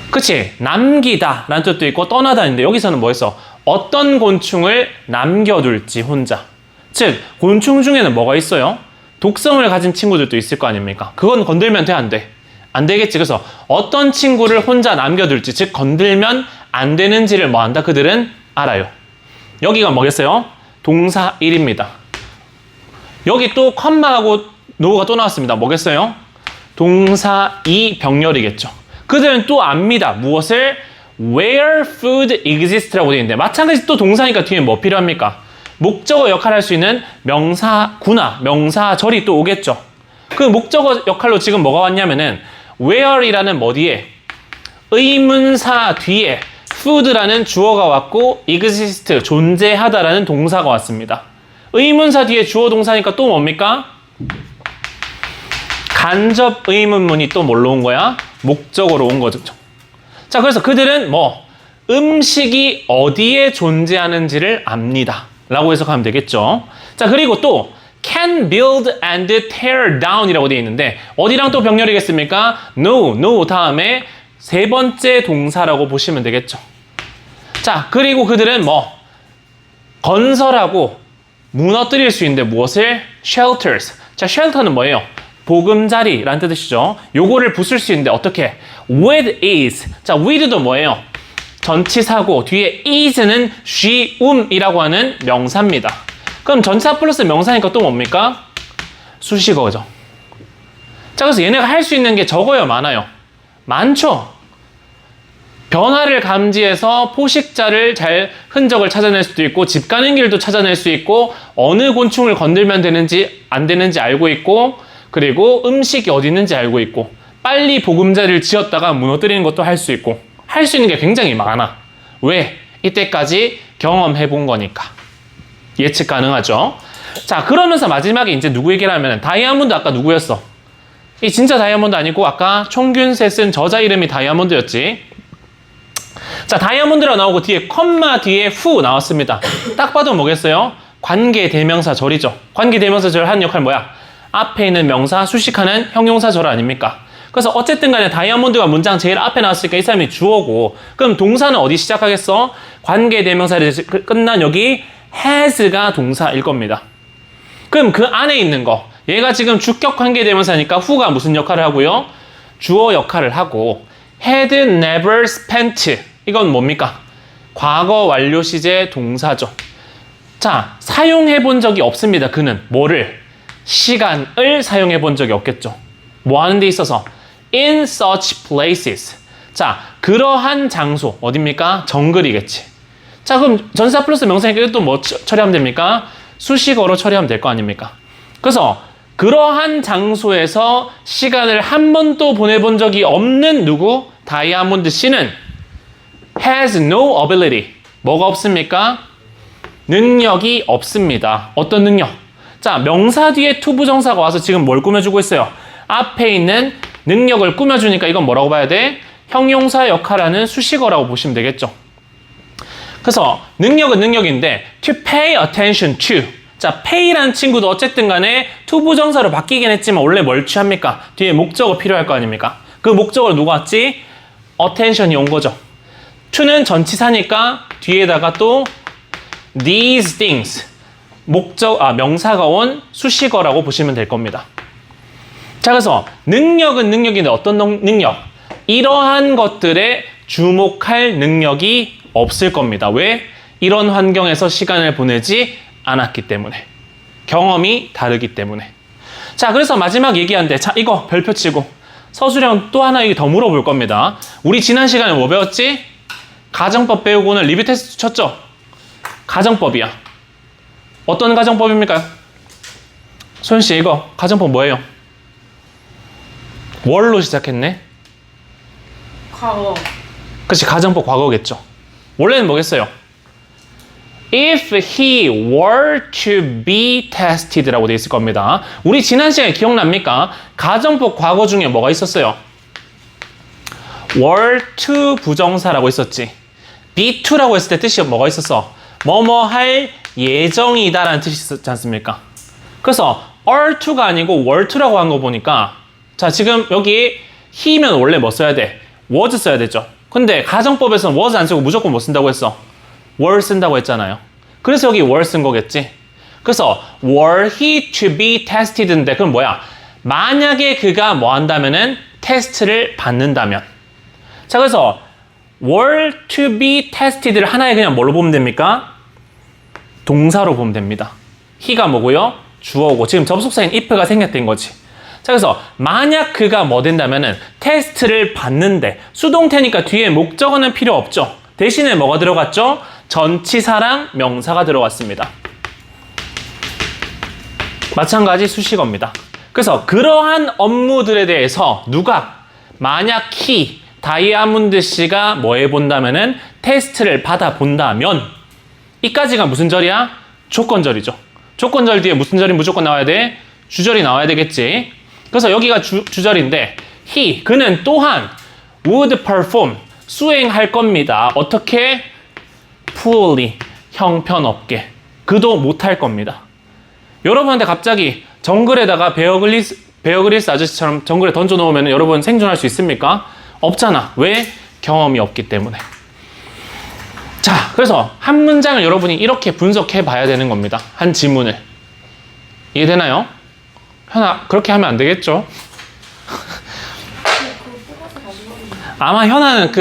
그치? 남기다 라는 뜻도 있고 떠나다인데 여기서는 뭐 했어? 어떤 곤충을 남겨둘지 혼자. 즉 곤충 중에는 뭐가 있어요? 독성을 가진 친구들도 있을 거 아닙니까? 그건 건들면 돼? 안 돼? 안 되겠지. 그래서 어떤 친구를 혼자 남겨둘지 즉 건들면 안 되는지를 뭐 한다? 그들은 알아요. 여기가 뭐겠어요? 동사 1입니다. 여기 또 컴마하고 노가 또 나왔습니다. 뭐겠어요? 동사 2 병렬이겠죠. 그들은 또 압니다. 무엇을? where food exists라고 되어 있는데 마찬가지 또 동사니까 뒤에 뭐 필요합니까? 목적어 역할을 할 수 있는 명사구나, 명사절이 또 오겠죠. 그 목적어 역할로 지금 뭐가 왔냐면은 where이라는 뭐 뒤에 의문사 뒤에 food라는 주어가 왔고 exist, 존재하다라는 동사가 왔습니다. 의문사 뒤에 주어 동사니까 또 뭡니까? 간접 의문문이 또 뭘로 온 거야? 목적어로 온 거죠. 자, 그래서 그들은 뭐 음식이 어디에 존재하는지를 압니다. 라고 해석하면 되겠죠. 자, 그리고 또 can build and tear down 이라고 되어 있는데 어디랑 또 병렬이겠습니까? no 다음에 세 번째 동사라고 보시면 되겠죠. 자, 그리고 그들은 뭐 건설하고 무너뜨릴 수 있는데 무엇을? shelters. 자, shelter는 뭐예요? 보금자리라는 뜻이죠. 요거를 부술 수 있는데 어떻게? with ease. 자, with도 뭐예요? 전치사고 뒤에 is는 쉬움이라고 하는 명사입니다. 그럼 전치사 플러스 명사니까 또 뭡니까? 수식어죠. 자, 그래서 얘네가 할 수 있는 게 적어요? 많아요? 많죠? 변화를 감지해서 포식자를 잘 흔적을 찾아낼 수도 있고 집 가는 길도 찾아낼 수 있고 어느 곤충을 건들면 되는지 안 되는지 알고 있고 그리고 음식이 어디 있는지 알고 있고 빨리 보금자리를 지었다가 무너뜨리는 것도 할 수 있고 할 수 있는 게 굉장히 많아. 왜? 이때까지 경험해 본 거니까. 예측 가능하죠? 자, 그러면서 마지막에 이제 누구 얘기를 하면 다이아몬드 아까 누구였어? 이 진짜 다이아몬드 아니고 아까 총균세 쓴 저자 이름이 다이아몬드였지. 자, 다이아몬드라 나오고 뒤에 컴마 뒤에 후 나왔습니다. 딱 봐도 뭐겠어요? 관계대명사절이죠. 관계대명사절 하는 역할 뭐야? 앞에 있는 명사 수식하는 형용사절 아닙니까? 그래서 어쨌든 간에 다이아몬드가 문장 제일 앞에 나왔으니까 이 사람이 주어고 그럼 동사는 어디 시작하겠어? 관계대명사를 끝난 여기 has가 동사일 겁니다. 그럼 그 안에 있는 거 얘가 지금 주격 관계대명사니까 who가 무슨 역할을 하고요? 주어 역할을 하고 had never spent 이건 뭡니까? 과거 완료 시제 동사죠. 자, 사용해 본 적이 없습니다. 그는 뭐를? 시간을 사용해 본 적이 없겠죠. 뭐 하는 데 있어서? In such places. 자, 그러한 장소 어딥니까? 정글이겠지. 자, 그럼 전사 플러스 명사니까 이것도 뭐 처리하면 됩니까? 수식어로 처리하면 될 거 아닙니까? 그래서 그러한 장소에서 시간을 한 번도 보내본 적이 없는 누구? 다이아몬드 씨는 has no ability. 뭐가 없습니까? 능력이 없습니다. 어떤 능력? 자, 명사 뒤에 to 부정사가 와서 지금 뭘 꾸며주고 있어요? 앞에 있는 능력을 꾸며주니까 이건 뭐라고 봐야 돼? 형용사 역할하는 수식어라고 보시면 되겠죠. 그래서 능력은 능력인데 to pay attention to. 자, pay라는 친구도 어쨌든 간에 to 부정사로 바뀌긴 했지만 원래 뭘 취합니까? 뒤에 목적어 필요할 거 아닙니까? 그 목적어로 누가 왔지? attention이 온 거죠. to는 전치사니까 뒤에다가 또 these things 명사가 온 수식어라고 보시면 될 겁니다. 자, 그래서 능력은 능력인데 어떤 능력? 이러한 것들에 주목할 능력이 없을 겁니다. 왜? 이런 환경에서 시간을 보내지 않았기 때문에. 경험이 다르기 때문에. 자, 그래서 마지막 얘기하는데, 자, 이거 별표 치고 서술형 또 하나 더 물어볼 겁니다. 우리 지난 시간에 뭐 배웠지? 가정법 배우고는 리뷰 테스트 쳤죠? 가정법이야. 어떤 가정법입니까? 소연씨, 이거 가정법 뭐예요? 월로 시작했네? 과거. 그치, 가정법 과거겠죠. 원래는 뭐겠어요? If he were to be tested라고 돼 있을 겁니다. 우리 지난 시간에 기억납니까? 가정법 과거 중에 뭐가 있었어요? were to 부정사라고 있었지. be to라고 했을 때 뜻이 뭐가 있었어? 뭐뭐 할 예정이다 라는 뜻이 있었지 않습니까? 그래서 are to가 아니고 were to라고 한 거 보니까, 자, 지금 여기 he면 원래 뭐 써야 돼? was 써야 되죠. 근데 가정법에서는 was 안 쓰고 무조건 뭐 쓴다고 했어? were 쓴다고 했잖아요. 그래서 여기 were 쓴 거겠지. 그래서 were he to be tested인데 그럼 뭐야? 만약에 그가 뭐 한다면은 테스트를 받는다면. 자, 그래서 were to be tested를 하나에 그냥 뭘로 보면 됩니까? 동사로 보면 됩니다. he가 뭐고요? 주어고 지금 접속사인 if가 생략된 거지. 자, 그래서 만약 그가 뭐 된다면은 테스트를 받는데 수동태니까 뒤에 목적어는 필요 없죠. 대신에 뭐가 들어갔죠? 전치사랑 명사가 들어갔습니다. 마찬가지 수식어입니다. 그래서 그러한 업무들에 대해서 누가 만약 he 다이아몬드 씨가 뭐 해본다면은 테스트를 받아본다면 이까지가 무슨 절이야? 조건절이죠. 조건절 뒤에 무슨 절이 무조건 나와야 돼? 주절이 나와야 되겠지. 그래서 여기가 주절인데 he, 그는 또한 would perform, 수행할 겁니다. 어떻게? poorly, 형편없게. 그도 못할 겁니다. 여러분한테 갑자기 정글에다가 베어그릴스 아저씨처럼 정글에 던져놓으면 여러분 생존할 수 있습니까? 없잖아. 왜? 경험이 없기 때문에. 자, 그래서 한 문장을 여러분이 이렇게 분석해 봐야 되는 겁니다. 한 지문을. 이해되나요? 현아, 그렇게 하면 안 되겠죠? 아마 현아는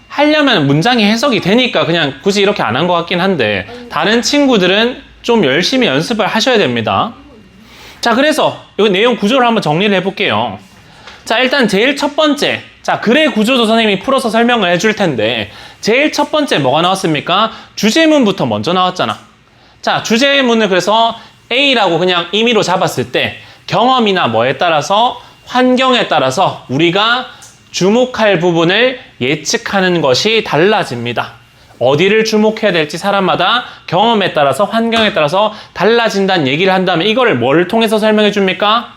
하려면 문장이 해석이 되니까 그냥 굳이 이렇게 안 한 것 같긴 한데, 다른 친구들은 좀 열심히 연습을 하셔야 됩니다. 자, 그래서 이 내용 구조를 한번 정리를 해볼게요. 자, 일단 제일 첫 번째, 자, 글의 구조도 선생님이 풀어서 설명을 해줄 텐데, 제일 첫 번째 뭐가 나왔습니까? 주제문부터 먼저 나왔잖아. 자, 주제문을 그래서 A라고 그냥 임의로 잡았을 때 경험이나 뭐에 따라서, 환경에 따라서 우리가 주목할 부분을 예측하는 것이 달라집니다. 어디를 주목해야 될지 사람마다 경험에 따라서, 환경에 따라서 달라진다는 얘기를 한다면 이거를 뭘 통해서 설명해 줍니까?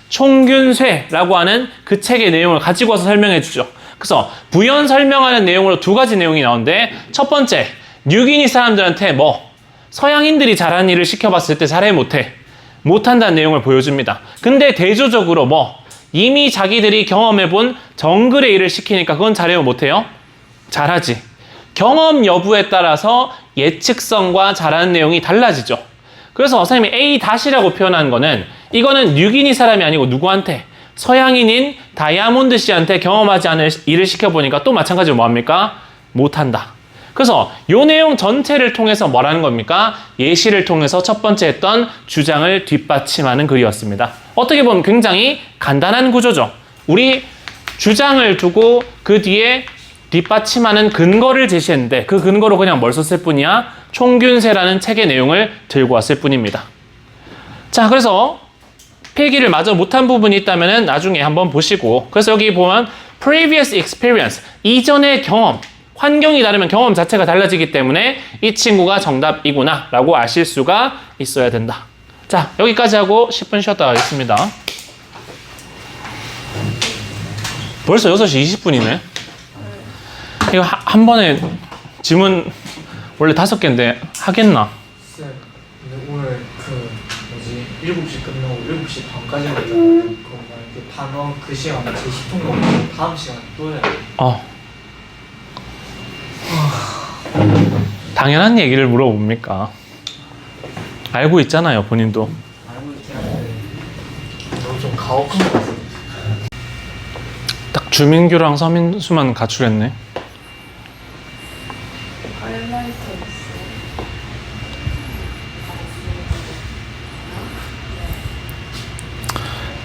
총균쇠라고 하는 그 책의 내용을 가지고 와서 설명해 주죠. 그래서 부연 설명하는 내용으로 두 가지 내용이 나오는데, 첫 번째, 뉴기니 사람들한테 서양인들이 잘하는 일을 시켜봤을 때 잘해 못해? 못한다는 내용을 보여줍니다. 근데 대조적으로 이미 자기들이 경험해본 정글의 일을 시키니까 그건 잘해요 못해요? 잘하지. 경험 여부에 따라서 예측성과 잘하는 내용이 달라지죠. 그래서 선생님이 A-라고 표현한 거는 이거는 뉴기니 사람이 아니고 누구한테? 서양인인 다이아몬드 씨한테 경험하지 않을 일을 시켜보니까 또 마찬가지로 뭐합니까? 못한다. 그래서 요 내용 전체를 통해서 뭐라는 겁니까? 예시를 통해서 첫 번째 했던 주장을 뒷받침하는 글이었습니다. 어떻게 보면 굉장히 간단한 구조죠. 우리 주장을 두고 그 뒤에 뒷받침하는 근거를 제시했는데 그 근거로 그냥 뭘 썼을 뿐이야? 총균세라는 책의 내용을 들고 왔을 뿐입니다. 자, 그래서 필기를 마저 못한 부분이 있다면 나중에 한번 보시고, 그래서 여기 보면 previous experience, 이전의 경험, 환경이 다르면 경험 자체가 달라지기 때문에 이 친구가 정답이구나 라고 아실 수가 있어야 된다. 자, 여기까지 하고 10분 쉬었다 가겠습니다. 벌써 6시 20분이네. 이거 한 번에 지문 원래 5개인데 하겠나? 쌤, 근데 오늘 그 뭐지 7시 끝나고 7시 반까지 했잖아요. 그거 만약에 반원 그 시간 제 10분 먹고 다음 시간 또 해야 돼. 당연한 얘기를 물어봅니까? 알고 있잖아요, 본인도. 알고 있긴 한데 너무 좀 가혹한 것 같아. 딱 주민규랑 서민수만 가출했네. 하이라이터 있어.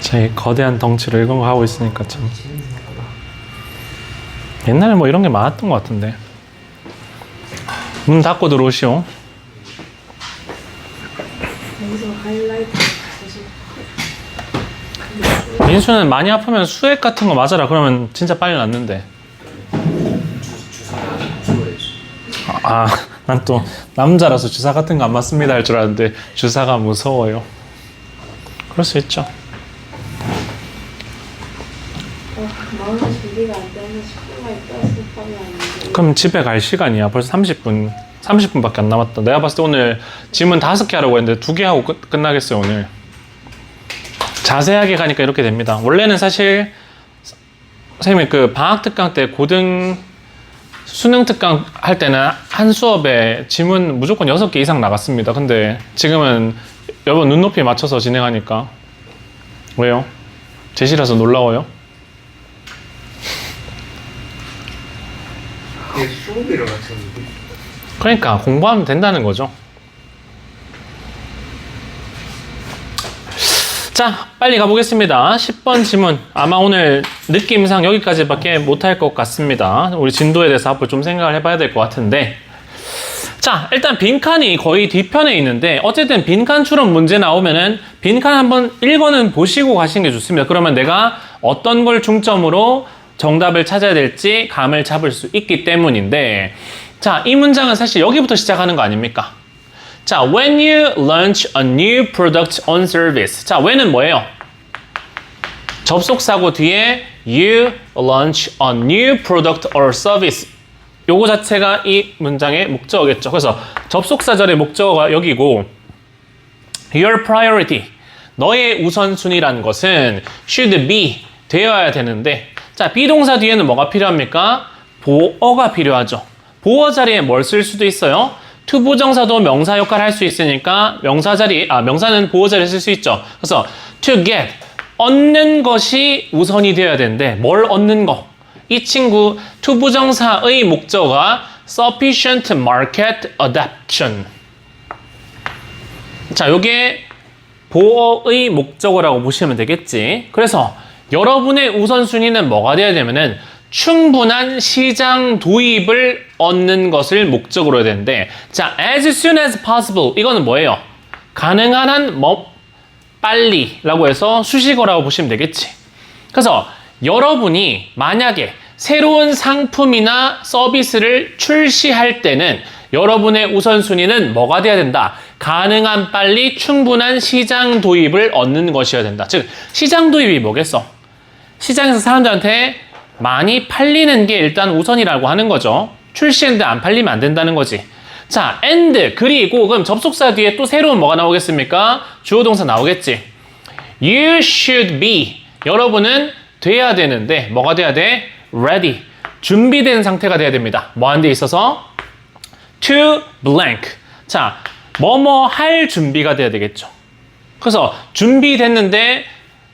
제 거대한 덩치를 이런 거 하고 있으니까 참. 옛날에 뭐 이런 게 많았던 것 같은데. 문 닫고 들어오시오. 여기서 하이라이터 있어. 민수는 많이 아프면 수액 같은 거 맞아라. 그러면 진짜 빨리 낫는데. 난 또 남자라서 주사 같은 거 안 맞습니다 할 줄 알았는데 주사가 무서워요. 그럴 수 있죠. 마음의 준비가 안 돼서 10분만 있다 싶으면 안 돼. 그럼 집에 갈 시간이야. 벌써 30분밖에 안 남았다. 내가 봤을 때 오늘 지문 5개 하라고 했는데 2개 하고 끝나겠어요 오늘. 자세하게 가니까 이렇게 됩니다. 원래는 사실 선생님이 그 방학 특강 때 고등 수능 특강 할 때는 한 수업에 지문 무조건 6개 이상 나갔습니다. 근데 지금은 여러분 눈높이에 맞춰서 진행하니까. 왜요? 제시라서 놀라워요? 이게 수업이라 맞췄는데. 그러니까 공부하면 된다는 거죠. 자, 빨리 가보겠습니다. 10번 지문. 아마 오늘 느낌상 여기까지밖에 못할 것 같습니다. 우리 진도에 대해서 앞으로 좀 생각을 해봐야 될 것 같은데. 자, 일단 빈칸이 거의 뒤편에 있는데 어쨌든 빈칸처럼 문제 나오면은 빈칸 한번 읽어는 보시고 가시는 게 좋습니다. 그러면 내가 어떤 걸 중점으로 정답을 찾아야 될지 감을 잡을 수 있기 때문인데, 자, 이 문장은 사실 여기부터 시작하는 거 아닙니까? 자, when you launch a new product on service. 자, when은 뭐예요? 접속사고 뒤에 you launch a new product or service. 요거 자체가 이 문장의 목적어겠죠. 그래서 접속사절의 목적어가 여기고, your priority. 너의 우선순위라는 것은 should be 되어야 되는데, 자, 비동사 뒤에는 뭐가 필요합니까? 보어가 필요하죠. 보어 자리에 뭘 쓸 수도 있어요. 투부정사도 명사 역할을 할 수 있으니까 명사는 보어 자리에 쓸 수 있죠. 그래서 to get, 얻는 것이 우선이 되어야 되는데 뭘 얻는 거? 이 친구 투부정사의 목적어가 sufficient market adaptation. 자, 요게 보어의 목적어라고 보시면 되겠지. 그래서 여러분의 우선순위는 뭐가 돼야 되면은 충분한 시장 도입을 얻는 것을 목적으로 해야 되는데, 자, as soon as possible 이거는 뭐예요? 가능한 한 빨리라고 해서 수식어라고 보시면 되겠지. 그래서 여러분이 만약에 새로운 상품이나 서비스를 출시할 때는 여러분의 우선순위는 뭐가 돼야 된다? 가능한 빨리 충분한 시장 도입을 얻는 것이어야 된다. 즉, 시장 도입이 뭐겠어? 시장에서 사람들한테 많이 팔리는 게 일단 우선이라고 하는 거죠. 출시했는데 안 팔리면 안 된다는 거지. 자, and, 그리고 그럼 접속사 뒤에 또 새로운 뭐가 나오겠습니까? 주어 동사 나오겠지. You should be. 여러분은 돼야 되는데 뭐가 돼야 돼? ready. 준비된 상태가 돼야 됩니다. 뭐 하는 데 있어서? to blank. 자, 뭐뭐 할 준비가 돼야 되겠죠. 그래서 준비됐는데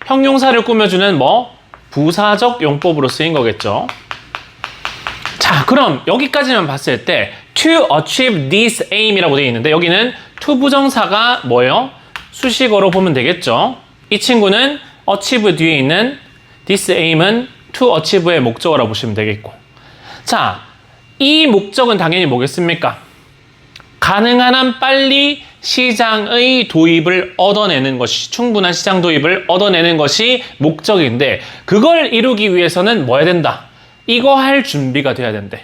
형용사를 꾸며주는 뭐 부사적 용법으로 쓰인 거겠죠. 자, 그럼 여기까지만 봤을 때 to achieve this aim이라고 되어 있는데 여기는 to 부정사가 뭐예요? 수식어로 보면 되겠죠. 이 친구는 achieve 뒤에 있는 this aim은 to achieve의 목적어라고 보시면 되겠고. 자, 이 목적은 당연히 뭐겠습니까? 가능한 한 빨리 시장의 도입을 얻어내는 것이, 충분한 시장 도입을 얻어내는 것이 목적인데 그걸 이루기 위해서는 뭐 해야 된다? 이거 할 준비가 돼야 된대.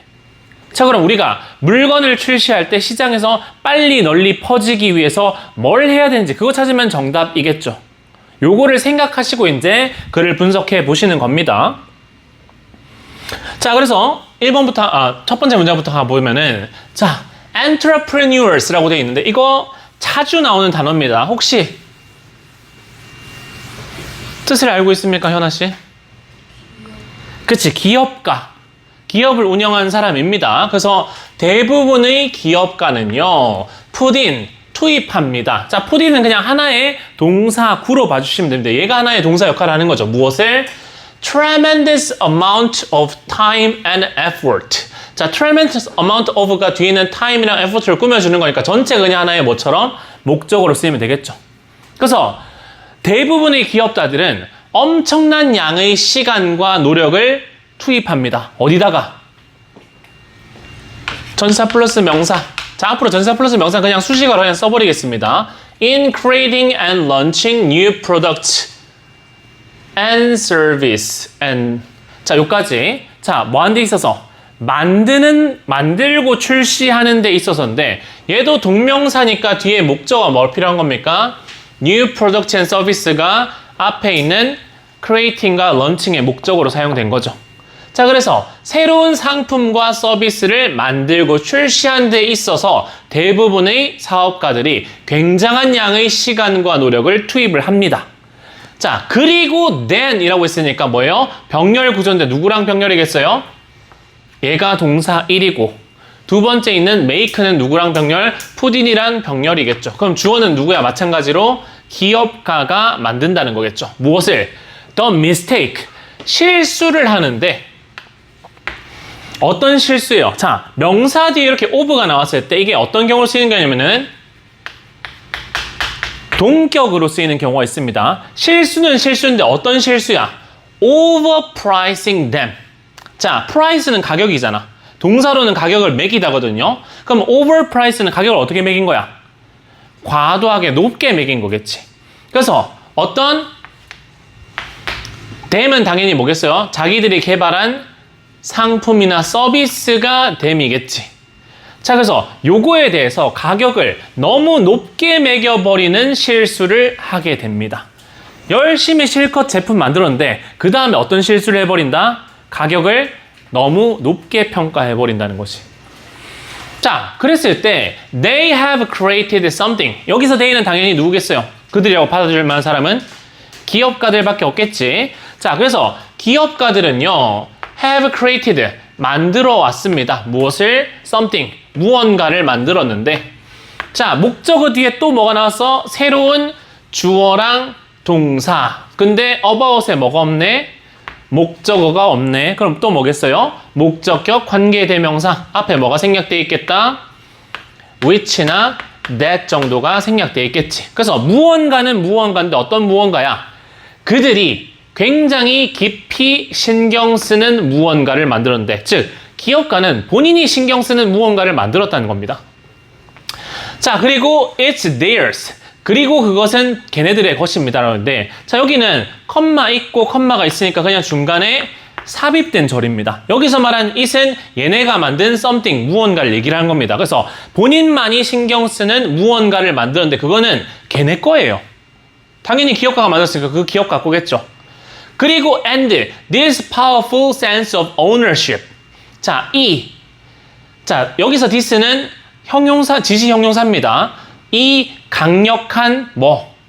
자, 그럼 우리가 물건을 출시할 때 시장에서 빨리 널리 퍼지기 위해서 뭘 해야 되는지 그거 찾으면 정답이겠죠. 요거를 생각하시고 이제 글을 분석해 보시는 겁니다. 자, 그래서 1번부터 첫 번째 문장부터 가보면은 자, entrepreneurs라고 되어 있는데 이거 자주 나오는 단어입니다. 혹시 뜻을 알고 있습니까, 현아 씨? 그치, 기업가. 기업을 운영하는 사람입니다. 그래서 대부분의 기업가는요, put in, 투입합니다. 자, put in은 그냥 하나의 동사구로 봐주시면 됩니다. 얘가 하나의 동사 역할을 하는 거죠. 무엇을? tremendous amount of time and effort. 자, tremendous amount of가 뒤에 있는 time이랑 effort를 꾸며주는 거니까 전체 그냥 하나의 뭐처럼 목적으로 쓰이면 되겠죠. 그래서 대부분의 기업가들은 엄청난 양의 시간과 노력을 투입합니다. 어디다가? 전사 플러스 명사. 자, 앞으로 전사 플러스 명사 그냥 수식어로 그냥 써버리겠습니다. In creating and launching new products and service and 자, 요까지. 자, 뭐 하는 데 있어서? 만들고 출시하는 데 있어서인데 얘도 동명사니까 뒤에 목적어가 뭘 필요한 겁니까? New product and service가 앞에 있는 creating과 launching의 목적으로 사용된 거죠. 자, 그래서 새로운 상품과 서비스를 만들고 출시한 데 있어서 대부분의 사업가들이 굉장한 양의 시간과 노력을 투입을 합니다. 자, 그리고 then 이라고 했으니까 뭐예요? 병렬 구조인데 누구랑 병렬이겠어요? 얘가 동사 1이고 두 번째 있는 make는 누구랑 병렬? put in이랑 병렬이겠죠. 그럼 주어는 누구야? 마찬가지로 기업가가 만든다는 거겠죠. 무엇을? The mistake. 실수를 하는데 어떤 실수예요? 자, 명사 뒤에 이렇게 of가 나왔을 때 이게 어떤 경우로 쓰이는 거냐면은 동격으로 쓰이는 경우가 있습니다. 실수는 실수인데 어떤 실수야? overpricing them. 자, price는 가격이잖아. 동사로는 가격을 매기다거든요. 그럼 overprice는 가격을 어떻게 매긴 거야? 과도하게 높게 매긴 거겠지. 그래서 어떤 them은 당연히 뭐겠어요? 자기들이 개발한 상품이나 서비스가 them이겠지. 자, 그래서 요거에 대해서 가격을 너무 높게 매겨버리는 실수를 하게 됩니다. 열심히 실컷 제품 만들었는데 그 다음에 어떤 실수를 해버린다? 가격을 너무 높게 평가해버린다는 것이. 자, 그랬을 때 they have created something. 여기서 they는 당연히 누구겠어요? 그들이라고 받아줄 만한 사람은 기업가들밖에 없겠지. 자, 그래서 기업가들은요 have created, 만들어 왔습니다. 무엇을? something, 무언가를 만들었는데 자, 목적어 뒤에 또 뭐가 나왔어? 새로운 주어랑 동사. 근데 about에 뭐가 없네? 목적어가 없네. 그럼 또 뭐겠어요? 목적격 관계대명사. 앞에 뭐가 생략되어 있겠다? which나 that 정도가 생략되어 있겠지. 그래서 무언가는 무언가인데 어떤 무언가야? 그들이 굉장히 깊이 신경 쓰는 무언가를 만들었는데, 즉 기업가는 본인이 신경 쓰는 무언가를 만들었다는 겁니다. 자, 그리고 it's theirs. 그리고 그것은 걔네들의 것입니다. 라는데, 자, 여기는 컴마 있고 컴마가 있으니까 그냥 중간에 삽입된 절입니다. 여기서 말한 it은 얘네가 만든 something, 무언가를 얘기를 하는 겁니다. 그래서 본인만이 신경 쓰는 무언가를 만들었는데 그거는 걔네 거예요. 당연히 기업가가 만들었으니까 그 기업가 거겠죠. 그리고 and this powerful sense of ownership. 자, 자, 여기서 this는 형용사, 지시 형용사입니다. 이 강력한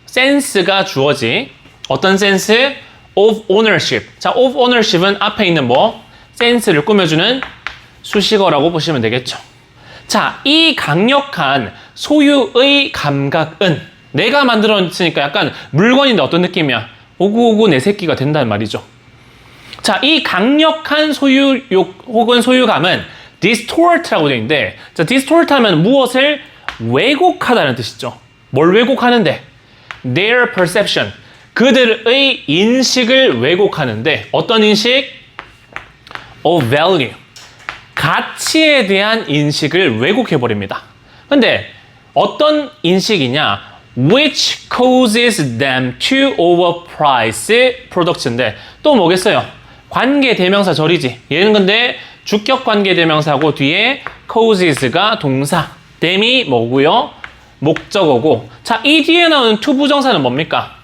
센스가 주어지. 어떤 센스? of ownership. 자, of ownership은 앞에 있는 센스를 꾸며주는 수식어라고 보시면 되겠죠. 자, 이 강력한 소유의 감각은 내가 만들었으니까 약간 물건인데 어떤 느낌이야? 오구오구 내 새끼가 된다는 말이죠. 자, 이 강력한 소유욕 혹은 소유감은 distort라고 되어 있는데, 자, distort 하면 무엇을 왜곡하다는 뜻이죠. 뭘 왜곡하는데? Their perception. 그들의 인식을 왜곡하는데, 어떤 인식? Of value. 가치에 대한 인식을 왜곡해버립니다. 근데 어떤 인식이냐? Which causes them to overprice products인데, 또 뭐겠어요? 관계대명사 절이지. 얘는 근데 주격 관계대명사고 뒤에 causes가 동사, them이 뭐고요? 목적어고. 자, 이 뒤에 나오는 to 부정사는 뭡니까?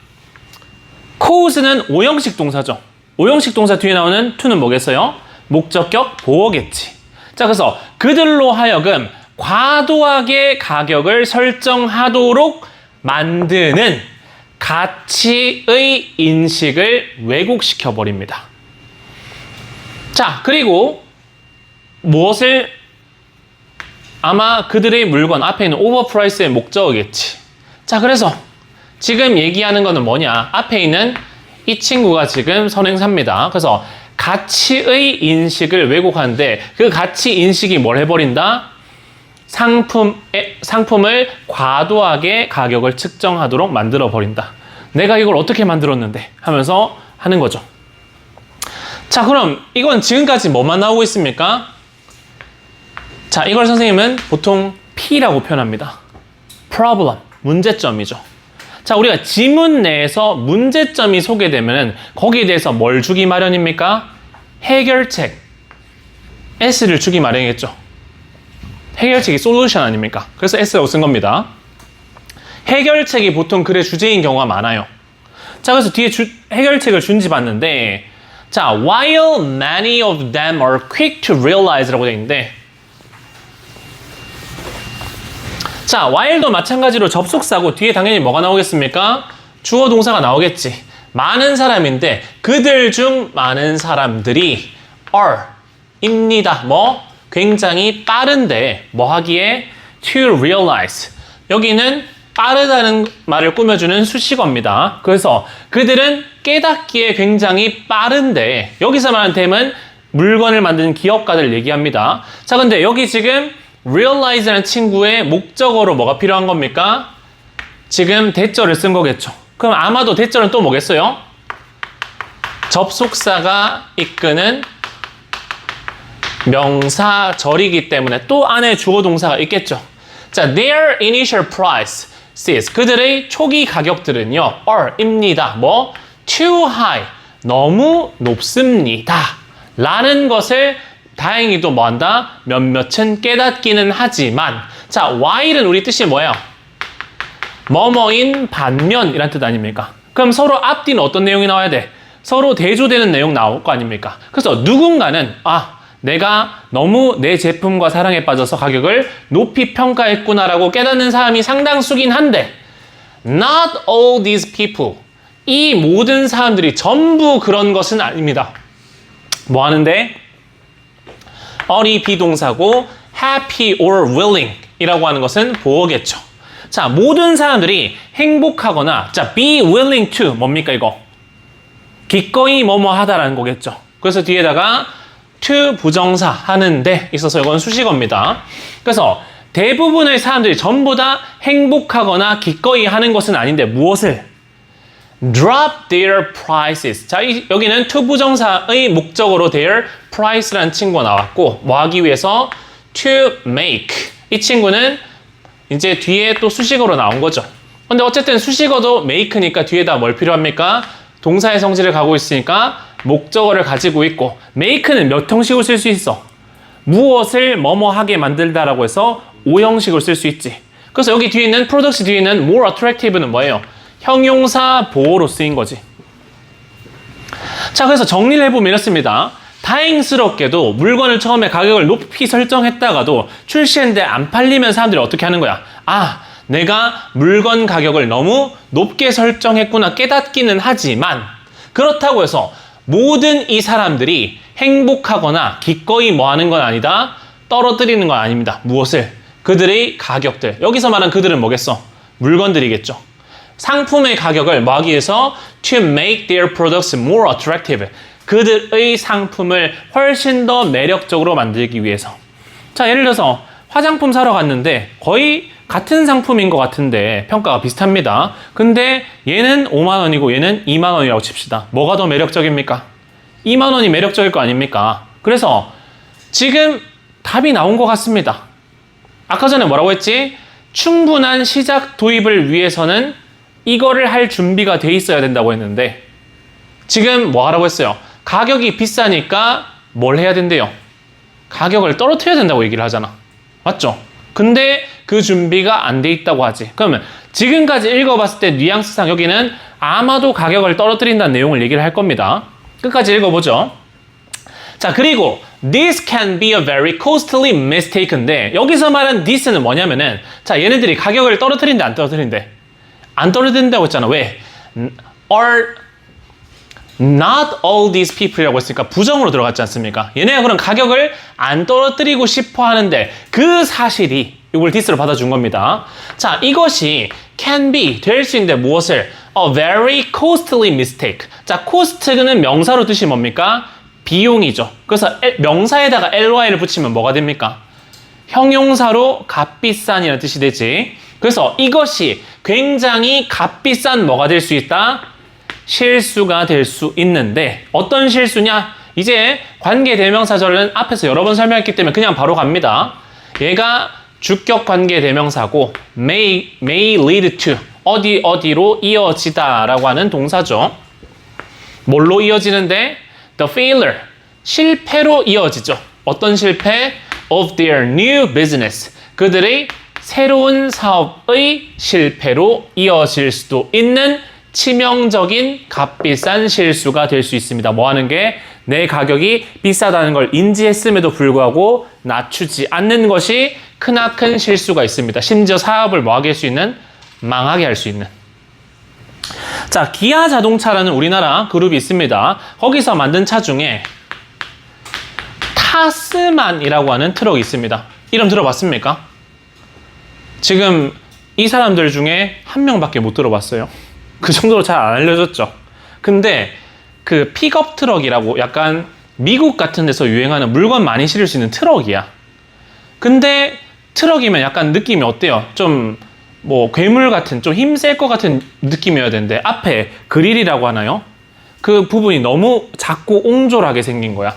cause는 오형식 동사죠. 오형식 동사 뒤에 나오는 to는 뭐겠어요? 목적격 보어겠지. 자, 그래서 그들로 하여금 과도하게 가격을 설정하도록 만드는 가치의 인식을 왜곡시켜 버립니다. 자, 그리고 무엇을 아마 그들의 물건 앞에 있는 오버프라이스의 목적어겠지. 자, 그래서 지금 얘기하는 거는 뭐냐? 앞에 있는 이 친구가 지금 선행사입니다. 그래서 가치의 인식을 왜곡하는데 그 가치 인식이 뭘 해버린다? 상품을 과도하게 가격을 측정하도록 만들어 버린다. 내가 이걸 어떻게 만들었는데 하면서 하는 거죠. 자, 그럼 이건 지금까지 뭐만 나오고 있습니까? 자, 이걸 선생님은 보통 P라고 표현합니다. problem, 문제점이죠. 자, 우리가 지문 내에서 문제점이 소개되면 거기에 대해서 뭘 주기 마련입니까? 해결책, S를 주기 마련이겠죠. 해결책이 솔루션 아닙니까? 그래서 S라고 쓴 겁니다. 해결책이 보통 글의 주제인 경우가 많아요. 자, 그래서 뒤에 해결책을 준지 봤는데, 자, while many of them are quick to realize라고 되어 있는데, 자, while도 마찬가지로 접속사고 뒤에 당연히 뭐가 나오겠습니까? 주어 동사가 나오겠지. 많은 사람인데 그들 중 많은 사람들이 are 입니다. 뭐? 굉장히 빠른데 뭐 하기에? to realize. 여기는 빠르다는 말을 꾸며주는 수식어입니다. 그래서 그들은 깨닫기에 굉장히 빠른데, 여기서 말하는 템은 물건을 만드는 기업가들 얘기합니다. 자, 근데 여기 지금 realize라는 친구의 목적어로 뭐가 필요한 겁니까? 지금 대절을 쓴 거겠죠. 그럼 아마도 대절은 또 뭐겠어요? 접속사가 이끄는 명사절이기 때문에 또 안에 주어 동사가 있겠죠. 자, their initial prices, 그들의 초기 가격들은요, are,입니다. 뭐? too high, 너무 높습니다. 라는 것을 다행히도 뭐한다? 몇몇은 깨닫기는 하지만, 자, while은 우리 뜻이 뭐예요? 뭐뭐인 반면이란 뜻 아닙니까? 그럼 서로 앞뒤는 어떤 내용이 나와야 돼? 서로 대조되는 내용 나올 거 아닙니까? 그래서 누군가는 내가 너무 내 제품과 사랑에 빠져서 가격을 높이 평가했구나라고 깨닫는 사람이 상당수긴 한데, not all these people, 이 모든 사람들이 전부 그런 것은 아닙니다. 뭐 하는데? 어리 비동사고 happy or willing 이라고 하는 것은 보어겠죠. 자, 모든 사람들이 행복하거나, 자, be willing to 뭡니까 이거? 기꺼이 뭐뭐 하다라는 거겠죠. 그래서 뒤에다가 to 부정사 하는데 있어서 이건 수식어입니다. 그래서 대부분의 사람들이 전부 다 행복하거나 기꺼이 하는 것은 아닌데 무엇을? drop their prices. 자, 여기는 to 부정사의 목적어로 their price라는 친구가 나왔고, 뭐 하기 위해서? to make. 이 친구는 이제 뒤에 또 수식어로 나온 거죠. 근데 어쨌든 수식어도 make니까 뒤에다 뭘 필요합니까? 동사의 성질을 가고 있으니까 목적어를 가지고 있고, make는 몇 형식으로 쓸 수 있어? 무엇을 뭐뭐하게 만들다라고 해서 5형식으로 쓸 수 있지. 그래서 여기 뒤에 있는 products 뒤에 있는 more attractive는 뭐예요? 형용사 보호로 쓰인 거지. 자, 그래서 정리를 해보면 이렇습니다. 다행스럽게도 물건을 처음에 가격을 높이 설정했다가도 출시했는데 안 팔리면 사람들이 어떻게 하는 거야? 내가 물건 가격을 너무 높게 설정했구나 깨닫기는 하지만, 그렇다고 해서 모든 이 사람들이 행복하거나 기꺼이 뭐 하는 건 아니다? 떨어뜨리는 건 아닙니다. 무엇을? 그들의 가격들. 여기서 말한 그들은 뭐겠어? 물건들이겠죠. 상품의 가격을 뭐 하기 위해서 to make their products more attractive. 그들의 상품을 훨씬 더 매력적으로 만들기 위해서. 자, 예를 들어서 화장품 사러 갔는데 거의 같은 상품인 것 같은데 평가가 비슷합니다. 근데 얘는 5만 원이고 얘는 2만 원이라고 칩시다. 뭐가 더 매력적입니까? 2만 원이 매력적일 거 아닙니까? 그래서 지금 답이 나온 것 같습니다. 아까 전에 뭐라고 했지? 충분한 시작 도입을 위해서는 이거를 할 준비가 돼 있어야 된다고 했는데 지금 뭐 하라고 했어요? 가격이 비싸니까 뭘 해야 된대요? 가격을 떨어뜨려야 된다고 얘기를 하잖아. 맞죠? 근데 그 준비가 안 돼 있다고 하지. 그러면 지금까지 읽어봤을 때 뉘앙스상 여기는 아마도 가격을 떨어뜨린다는 내용을 얘기를 할 겁니다. 끝까지 읽어보죠. 자, 그리고 this can be a very costly mistake인데 여기서 말한 this는 뭐냐면은 자, 얘네들이 가격을 떨어뜨린대 안 떨어뜨린대? 안 떨어뜨린다고 했잖아. 왜? are not all these people이라고 했으니까 부정으로 들어갔지 않습니까? 얘네가 그럼 가격을 안 떨어뜨리고 싶어 하는데 그 사실이 이걸 this로 받아준 겁니다. 자, 이것이 can be 될 수 있는데 무엇을? a very costly mistake. 자, cost는 명사로 뜻이 뭡니까? 비용이죠. 그래서 명사에다가 ly를 붙이면 뭐가 됩니까? 형용사로 값비싼이라는 뜻이 되지. 그래서 이것이 굉장히 값비싼 뭐가 될 수 있다? 실수가 될 수 있는데 어떤 실수냐? 이제 관계대명사절은 앞에서 여러 번 설명했기 때문에 그냥 바로 갑니다. 얘가 주격 관계대명사고 may lead to 어디로 이어지다 라고 하는 동사죠. 뭘로 이어지는데? The failure, 실패로 이어지죠. 어떤 실패? Of their new business, 그들의 새로운 사업의 실패로 이어질 수도 있는 치명적인 값비싼 실수가 될 수 있습니다. 뭐 하는 게? 내 가격이 비싸다는 걸 인지했음에도 불구하고 낮추지 않는 것이 크나큰 실수가 있습니다. 심지어 사업을 뭐하게 할 수 있는? 망하게 할 수 있는. 자, 기아 자동차라는 우리나라 그룹이 있습니다. 거기서 만든 차 중에 타스만이라고 하는 트럭이 있습니다. 이름 들어봤습니까? 지금 이 사람들 중에 한 명밖에 못 들어봤어요. 그 정도로 잘 안 알려졌죠. 근데 그 픽업 트럭이라고 약간 미국 같은 데서 유행하는 물건 많이 실을 수 있는 트럭이야. 근데 트럭이면 약간 느낌이 어때요? 좀 뭐 괴물 같은, 좀 힘셀 것 같은 느낌이어야 되는데 앞에 그릴이라고 하나요? 그 부분이 너무 작고 옹졸하게 생긴 거야.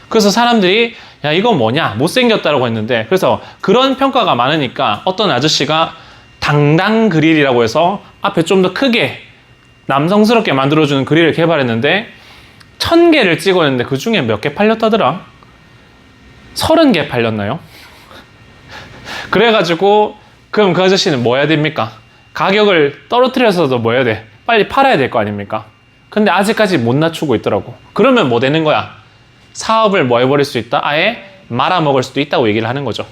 그래서 사람들이 야, 이거 뭐냐? 못생겼다라고 했는데 그래서 그런 평가가 많으니까 어떤 아저씨가 당당 그릴이라고 해서 앞에 좀 더 크게 남성스럽게 만들어주는 그릴을 개발했는데 1000개를 찍었는데 그 중에 몇 개 팔렸다더라? 30개 팔렸나요? 그래가지고 그럼 그 아저씨는 뭐 해야 됩니까? 가격을 떨어뜨려서도 뭐 해야 돼? 빨리 팔아야 될 거 아닙니까? 근데 아직까지 못 낮추고 있더라고. 그러면 뭐 되는 거야? 사업을 뭐 해버릴 수 있다? 아예 말아먹을 수도 있다고 얘기를 하는 거죠.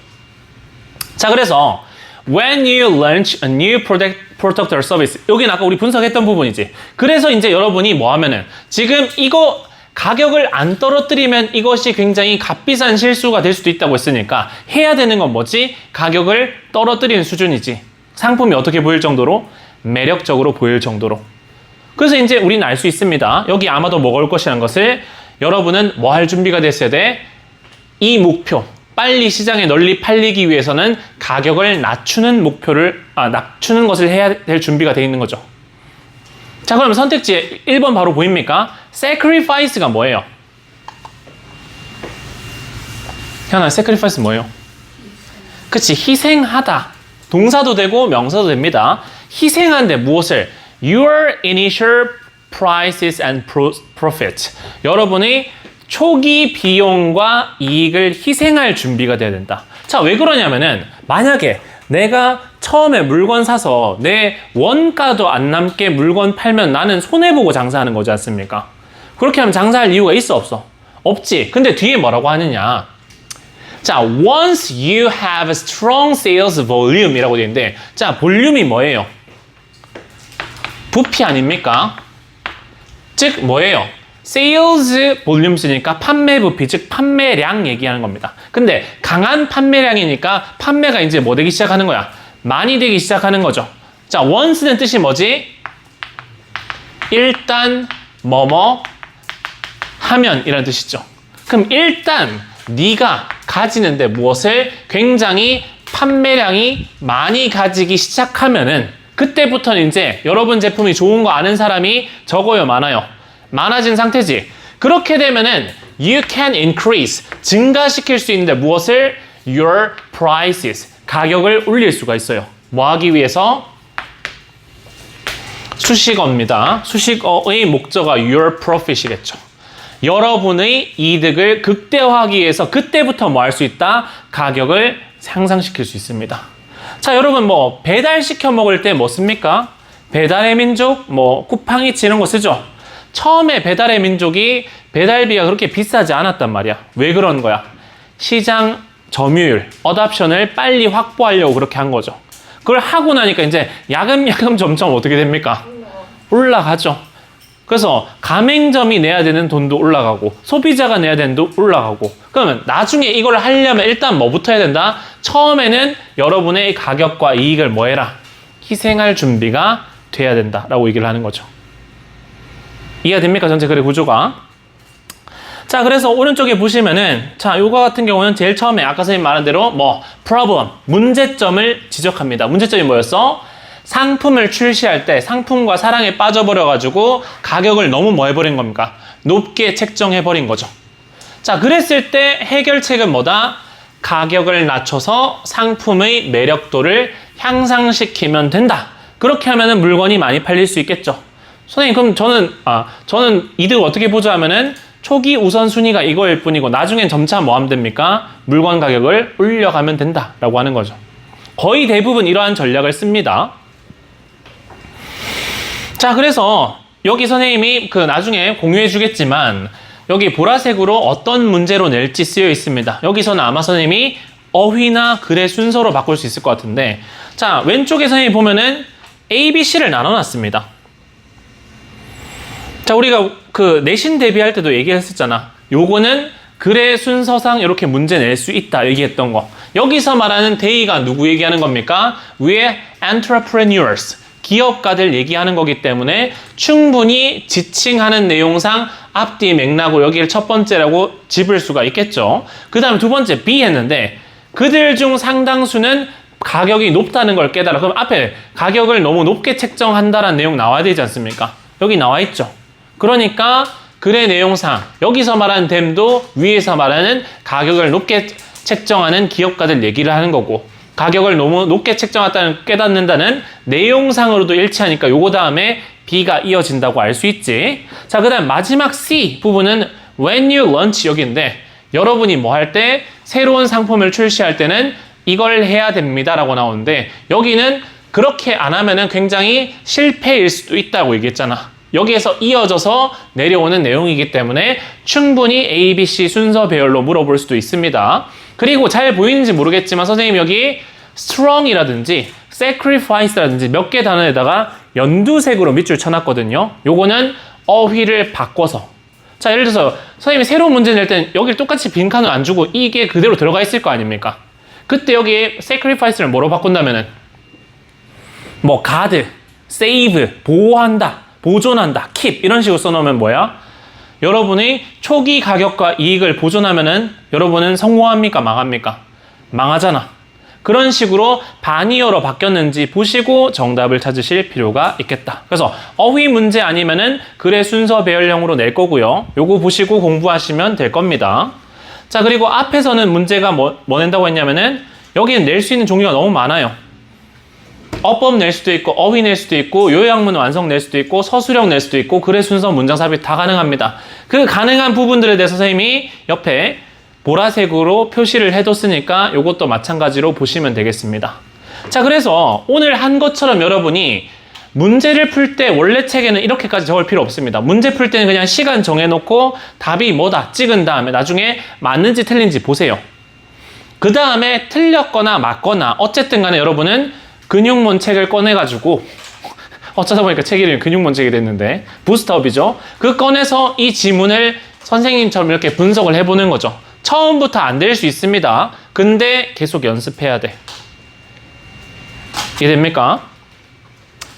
자, 그래서 when you launch a new product or service, 여기는 아까 우리 분석했던 부분이지. 그래서 이제 여러분이 뭐 하면은 지금 이거 가격을 안 떨어뜨리면 이것이 굉장히 값비싼 실수가 될 수도 있다고 했으니까 해야 되는 건 뭐지? 가격을 떨어뜨리는 수준이지. 상품이 어떻게 보일 정도로? 매력적으로 보일 정도로. 그래서 이제 우리는 알 수 있습니다. 여기 아마도 뭐가 올 것이라는 것을 여러분은 뭐 할 준비가 됐어야 돼? 이 목표, 빨리 시장에 널리 팔리기 위해서는 가격을 낮추는 낮추는 것을 해야 될 준비가 돼 있는 거죠. 자, 그럼 선택지에 1번 바로 보입니까? sacrifice가 뭐예요? 현아, sacrifice 뭐예요? 그치, 희생하다. 동사도 되고 명사도 됩니다. 희생하는데 무엇을? Your initial prices and profit. 여러분의 초기 비용과 이익을 희생할 준비가 돼야 된다. 자, 왜 그러냐면은 만약에 내가 처음에 물건 사서 내 원가도 안 남게 물건 팔면 나는 손해보고 장사하는 거지 않습니까? 그렇게 하면 장사할 이유가 있어 없어? 없지. 근데 뒤에 뭐라고 하느냐? 자, once you have a strong sales volume 이라고 되어 있는데 자, 볼륨이 뭐예요? 부피 아닙니까? 즉 뭐예요? sales 볼륨 쓰니까 판매 부피, 즉 판매량 얘기하는 겁니다. 근데 강한 판매량이니까 판매가 이제 뭐 되기 시작하는 거야? 많이 되기 시작하는 거죠. 자, once는 뜻이 뭐지? 일단 뭐뭐 하면 이라는 뜻이죠. 그럼 일단 네가 가지는데 무엇을 굉장히 판매량이 많이 가지기 시작하면은 그때부터는 이제 여러분 제품이 좋은 거 아는 사람이 적어요, 많아요? 많아진 상태지. 그렇게 되면은 you can increase, 증가시킬 수 있는데 무엇을? your prices, 가격을 올릴 수가 있어요. 뭐 하기 위해서? 수식어입니다. 수식어의 목적어가 your profit이겠죠. 여러분의 이득을 극대화하기 위해서 그때부터 뭐 할 수 있다? 가격을 상승시킬 수 있습니다. 자, 여러분 뭐 배달시켜 먹을 때 뭐 씁니까? 배달의 민족, 뭐 쿠팡이츠 이런 거 쓰죠? 처음에 배달의 민족이 배달비가 그렇게 비싸지 않았단 말이야. 왜 그런 거야? 시장 점유율, 어답션을 빨리 확보하려고 그렇게 한 거죠. 그걸 하고 나니까 이제 야금야금 점점 어떻게 됩니까? 올라가죠. 그래서 가맹점이 내야 되는 돈도 올라가고 소비자가 내야 되는 돈도 올라가고, 그러면 나중에 이걸 하려면 일단 뭐부터 해야 된다? 처음에는 여러분의 가격과 이익을 뭐 해라? 희생할 준비가 돼야 된다라고 얘기를 하는 거죠. 이해가 됩니까? 전체 글의 구조가. 자, 그래서 오른쪽에 보시면은, 자, 요거 같은 경우는 제일 처음에 아까 선생님 말한 대로 뭐 problem, 문제점을 지적합니다. 문제점이 뭐였어? 상품을 출시할 때 상품과 사랑에 빠져버려가지고 가격을 너무 뭐 해버린 겁니까? 높게 책정해버린 거죠. 자, 그랬을 때 해결책은 뭐다? 가격을 낮춰서 상품의 매력도를 향상시키면 된다. 그렇게 하면은 물건이 많이 팔릴 수 있겠죠. 선생님, 그럼 저는 이득을 어떻게 보자면은 초기 우선순위가 이거일 뿐이고 나중엔 점차 뭐 하면 됩니까? 물건 가격을 올려가면 된다라고 하는 거죠. 거의 대부분 이러한 전략을 씁니다. 자, 그래서 여기 선생님이 그 나중에 공유해 주겠지만 여기 보라색으로 어떤 문제로 낼지 쓰여 있습니다. 여기서는 아마 선생님이 어휘나 글의 순서로 바꿀 수 있을 것 같은데, 자, 왼쪽에 선생님이 보면은 A, B, C를 나눠놨습니다. 자, 우리가 그 내신 대비할 때도 얘기했었잖아. 요거는 글의 순서상 이렇게 문제 낼 수 있다 얘기했던 거. 여기서 말하는 they가 누구 얘기하는 겁니까? 위에 entrepreneurs, 기업가들 얘기하는 거기 때문에 충분히 지칭하는 내용상 앞뒤 맥락으로 여기를 첫 번째라고 집을 수가 있겠죠. 그 다음 두 번째 B 했는데 그들 중 상당수는 가격이 높다는 걸 깨달아. 그럼 앞에 가격을 너무 높게 책정한다라는 내용 나와야 되지 않습니까? 여기 나와 있죠. 그러니까 글의 내용상 여기서 말하는 them도 위에서 말하는 가격을 높게 책정하는 기업가들 얘기를 하는 거고, 가격을 너무 높게 책정했다는 깨닫는다는 내용상으로도 일치하니까 요거 다음에 B가 이어진다고 알 수 있지. 자, 그 다음 마지막 C 부분은 when you launch 여기인데, 여러분이 뭐 할 때 새로운 상품을 출시할 때는 이걸 해야 됩니다 라고 나오는데, 여기는 그렇게 안 하면은 굉장히 실패일 수도 있다고 얘기했잖아. 여기에서 이어져서 내려오는 내용이기 때문에 충분히 A, B, C 순서 배열로 물어볼 수도 있습니다. 그리고 잘 보이는지 모르겠지만 선생님 여기 strong이라든지 sacrifice라든지 몇 개 단어에다가 연두색으로 밑줄 쳐놨거든요. 요거는 어휘를 바꿔서. 자, 예를 들어서 선생님이 새로운 문제 낼 때는 여기 똑같이 빈칸을 안 주고 이게 그대로 들어가 있을 거 아닙니까? 그때 여기 sacrifice를 뭐로 바꾼다면은 뭐 guard, save, 보호한다, 보존한다, keep 이런 식으로 써놓으면 뭐야? 여러분의 초기 가격과 이익을 보존하면은 여러분은 성공합니까? 망합니까? 망하잖아. 그런 식으로 반이어로 바뀌었는지 보시고 정답을 찾으실 필요가 있겠다. 그래서 어휘 문제 아니면은 글의 순서 배열형으로 낼 거고요. 요거 보시고 공부하시면 될 겁니다. 자, 그리고 앞에서는 문제가 뭐 낸다고 했냐면은 여기는 낼 수 있는 종류가 너무 많아요. 어법 낼 수도 있고 어휘 낼 수도 있고 요약문 완성 낼 수도 있고 서술형 낼 수도 있고 글의 순서 문장 삽입 다 가능합니다. 그 가능한 부분들에 대해서 선생님이 옆에 보라색으로 표시를 해뒀으니까 이것도 마찬가지로 보시면 되겠습니다. 자, 그래서 오늘 한 것처럼 여러분이 문제를 풀 때 원래 책에는 이렇게까지 적을 필요 없습니다. 문제 풀 때는 그냥 시간 정해놓고 답이 뭐다 찍은 다음에 나중에 맞는지 틀린지 보세요. 그 다음에 틀렸거나 맞거나 어쨌든 간에 여러분은 근육문 책을 꺼내가지고 어쩌다 보니까 책 이름이 근육문 책이 됐는데 부스트업이죠. 그 꺼내서 이 지문을 선생님처럼 이렇게 분석을 해보는 거죠. 처음부터 안 될 수 있습니다. 근데 계속 연습해야 돼. 이해됩니까?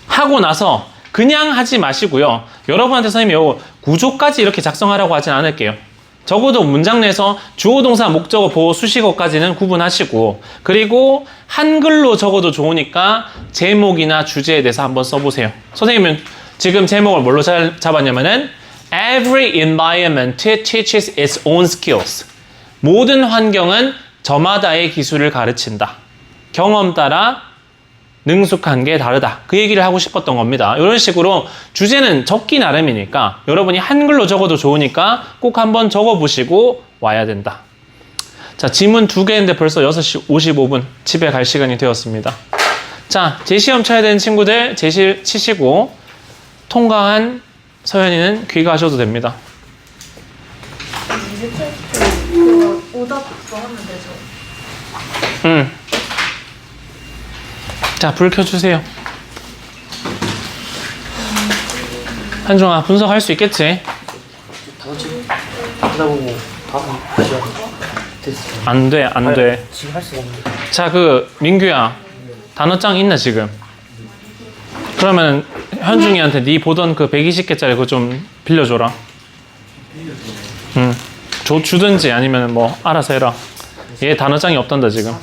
하고 나서 그냥 하지 마시고요. 여러분한테 선생님이 요 구조까지 이렇게 작성하라고 하진 않을게요. 적어도 문장 내에서 주어, 동사, 목적어, 보어, 수식어까지는 구분하시고, 그리고 한글로 적어도 좋으니까 제목이나 주제에 대해서 한번 써보세요. 선생님은 지금 제목을 뭘로 잡았냐면은 Every environment teaches its own skills. 모든 환경은 저마다의 기술을 가르친다. 경험 따라 능숙한 게 다르다. 그 얘기를 하고 싶었던 겁니다. 이런 식으로 주제는 적기 나름이니까 여러분이 한글로 적어도 좋으니까 꼭 한번 적어보시고 와야 된다. 자, 지문 2개인데 벌써 6시 55분 집에 갈 시간이 되었습니다. 자, 제시험 쳐야 되는 친구들 제시 치시고 통과한 서연이는 귀가하셔도 됩니다. 이제 테스트 그거 오답도 하면 되죠? 응. 자, 불 켜주세요. 한종아, 분석할 수 있겠지? 단어책 찾아보고 다음 다시 하고 됐어. 안 돼, 안 돼. 지금 할 수가 없는데. 자, 민규야. 단어장 있나, 지금? 그러면 현중이한테 네 보던 그 120개짜리 그거 좀 빌려줘라. 응. 주든지 아니면 뭐 알아서 해라. 얘 단어장이 없단다, 지금.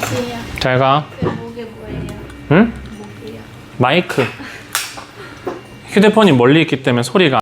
알겠어요. 잘 가. 목이 뭐예요? 응? 목이요. 마이크. 휴대폰이 멀리 있기 때문에 소리가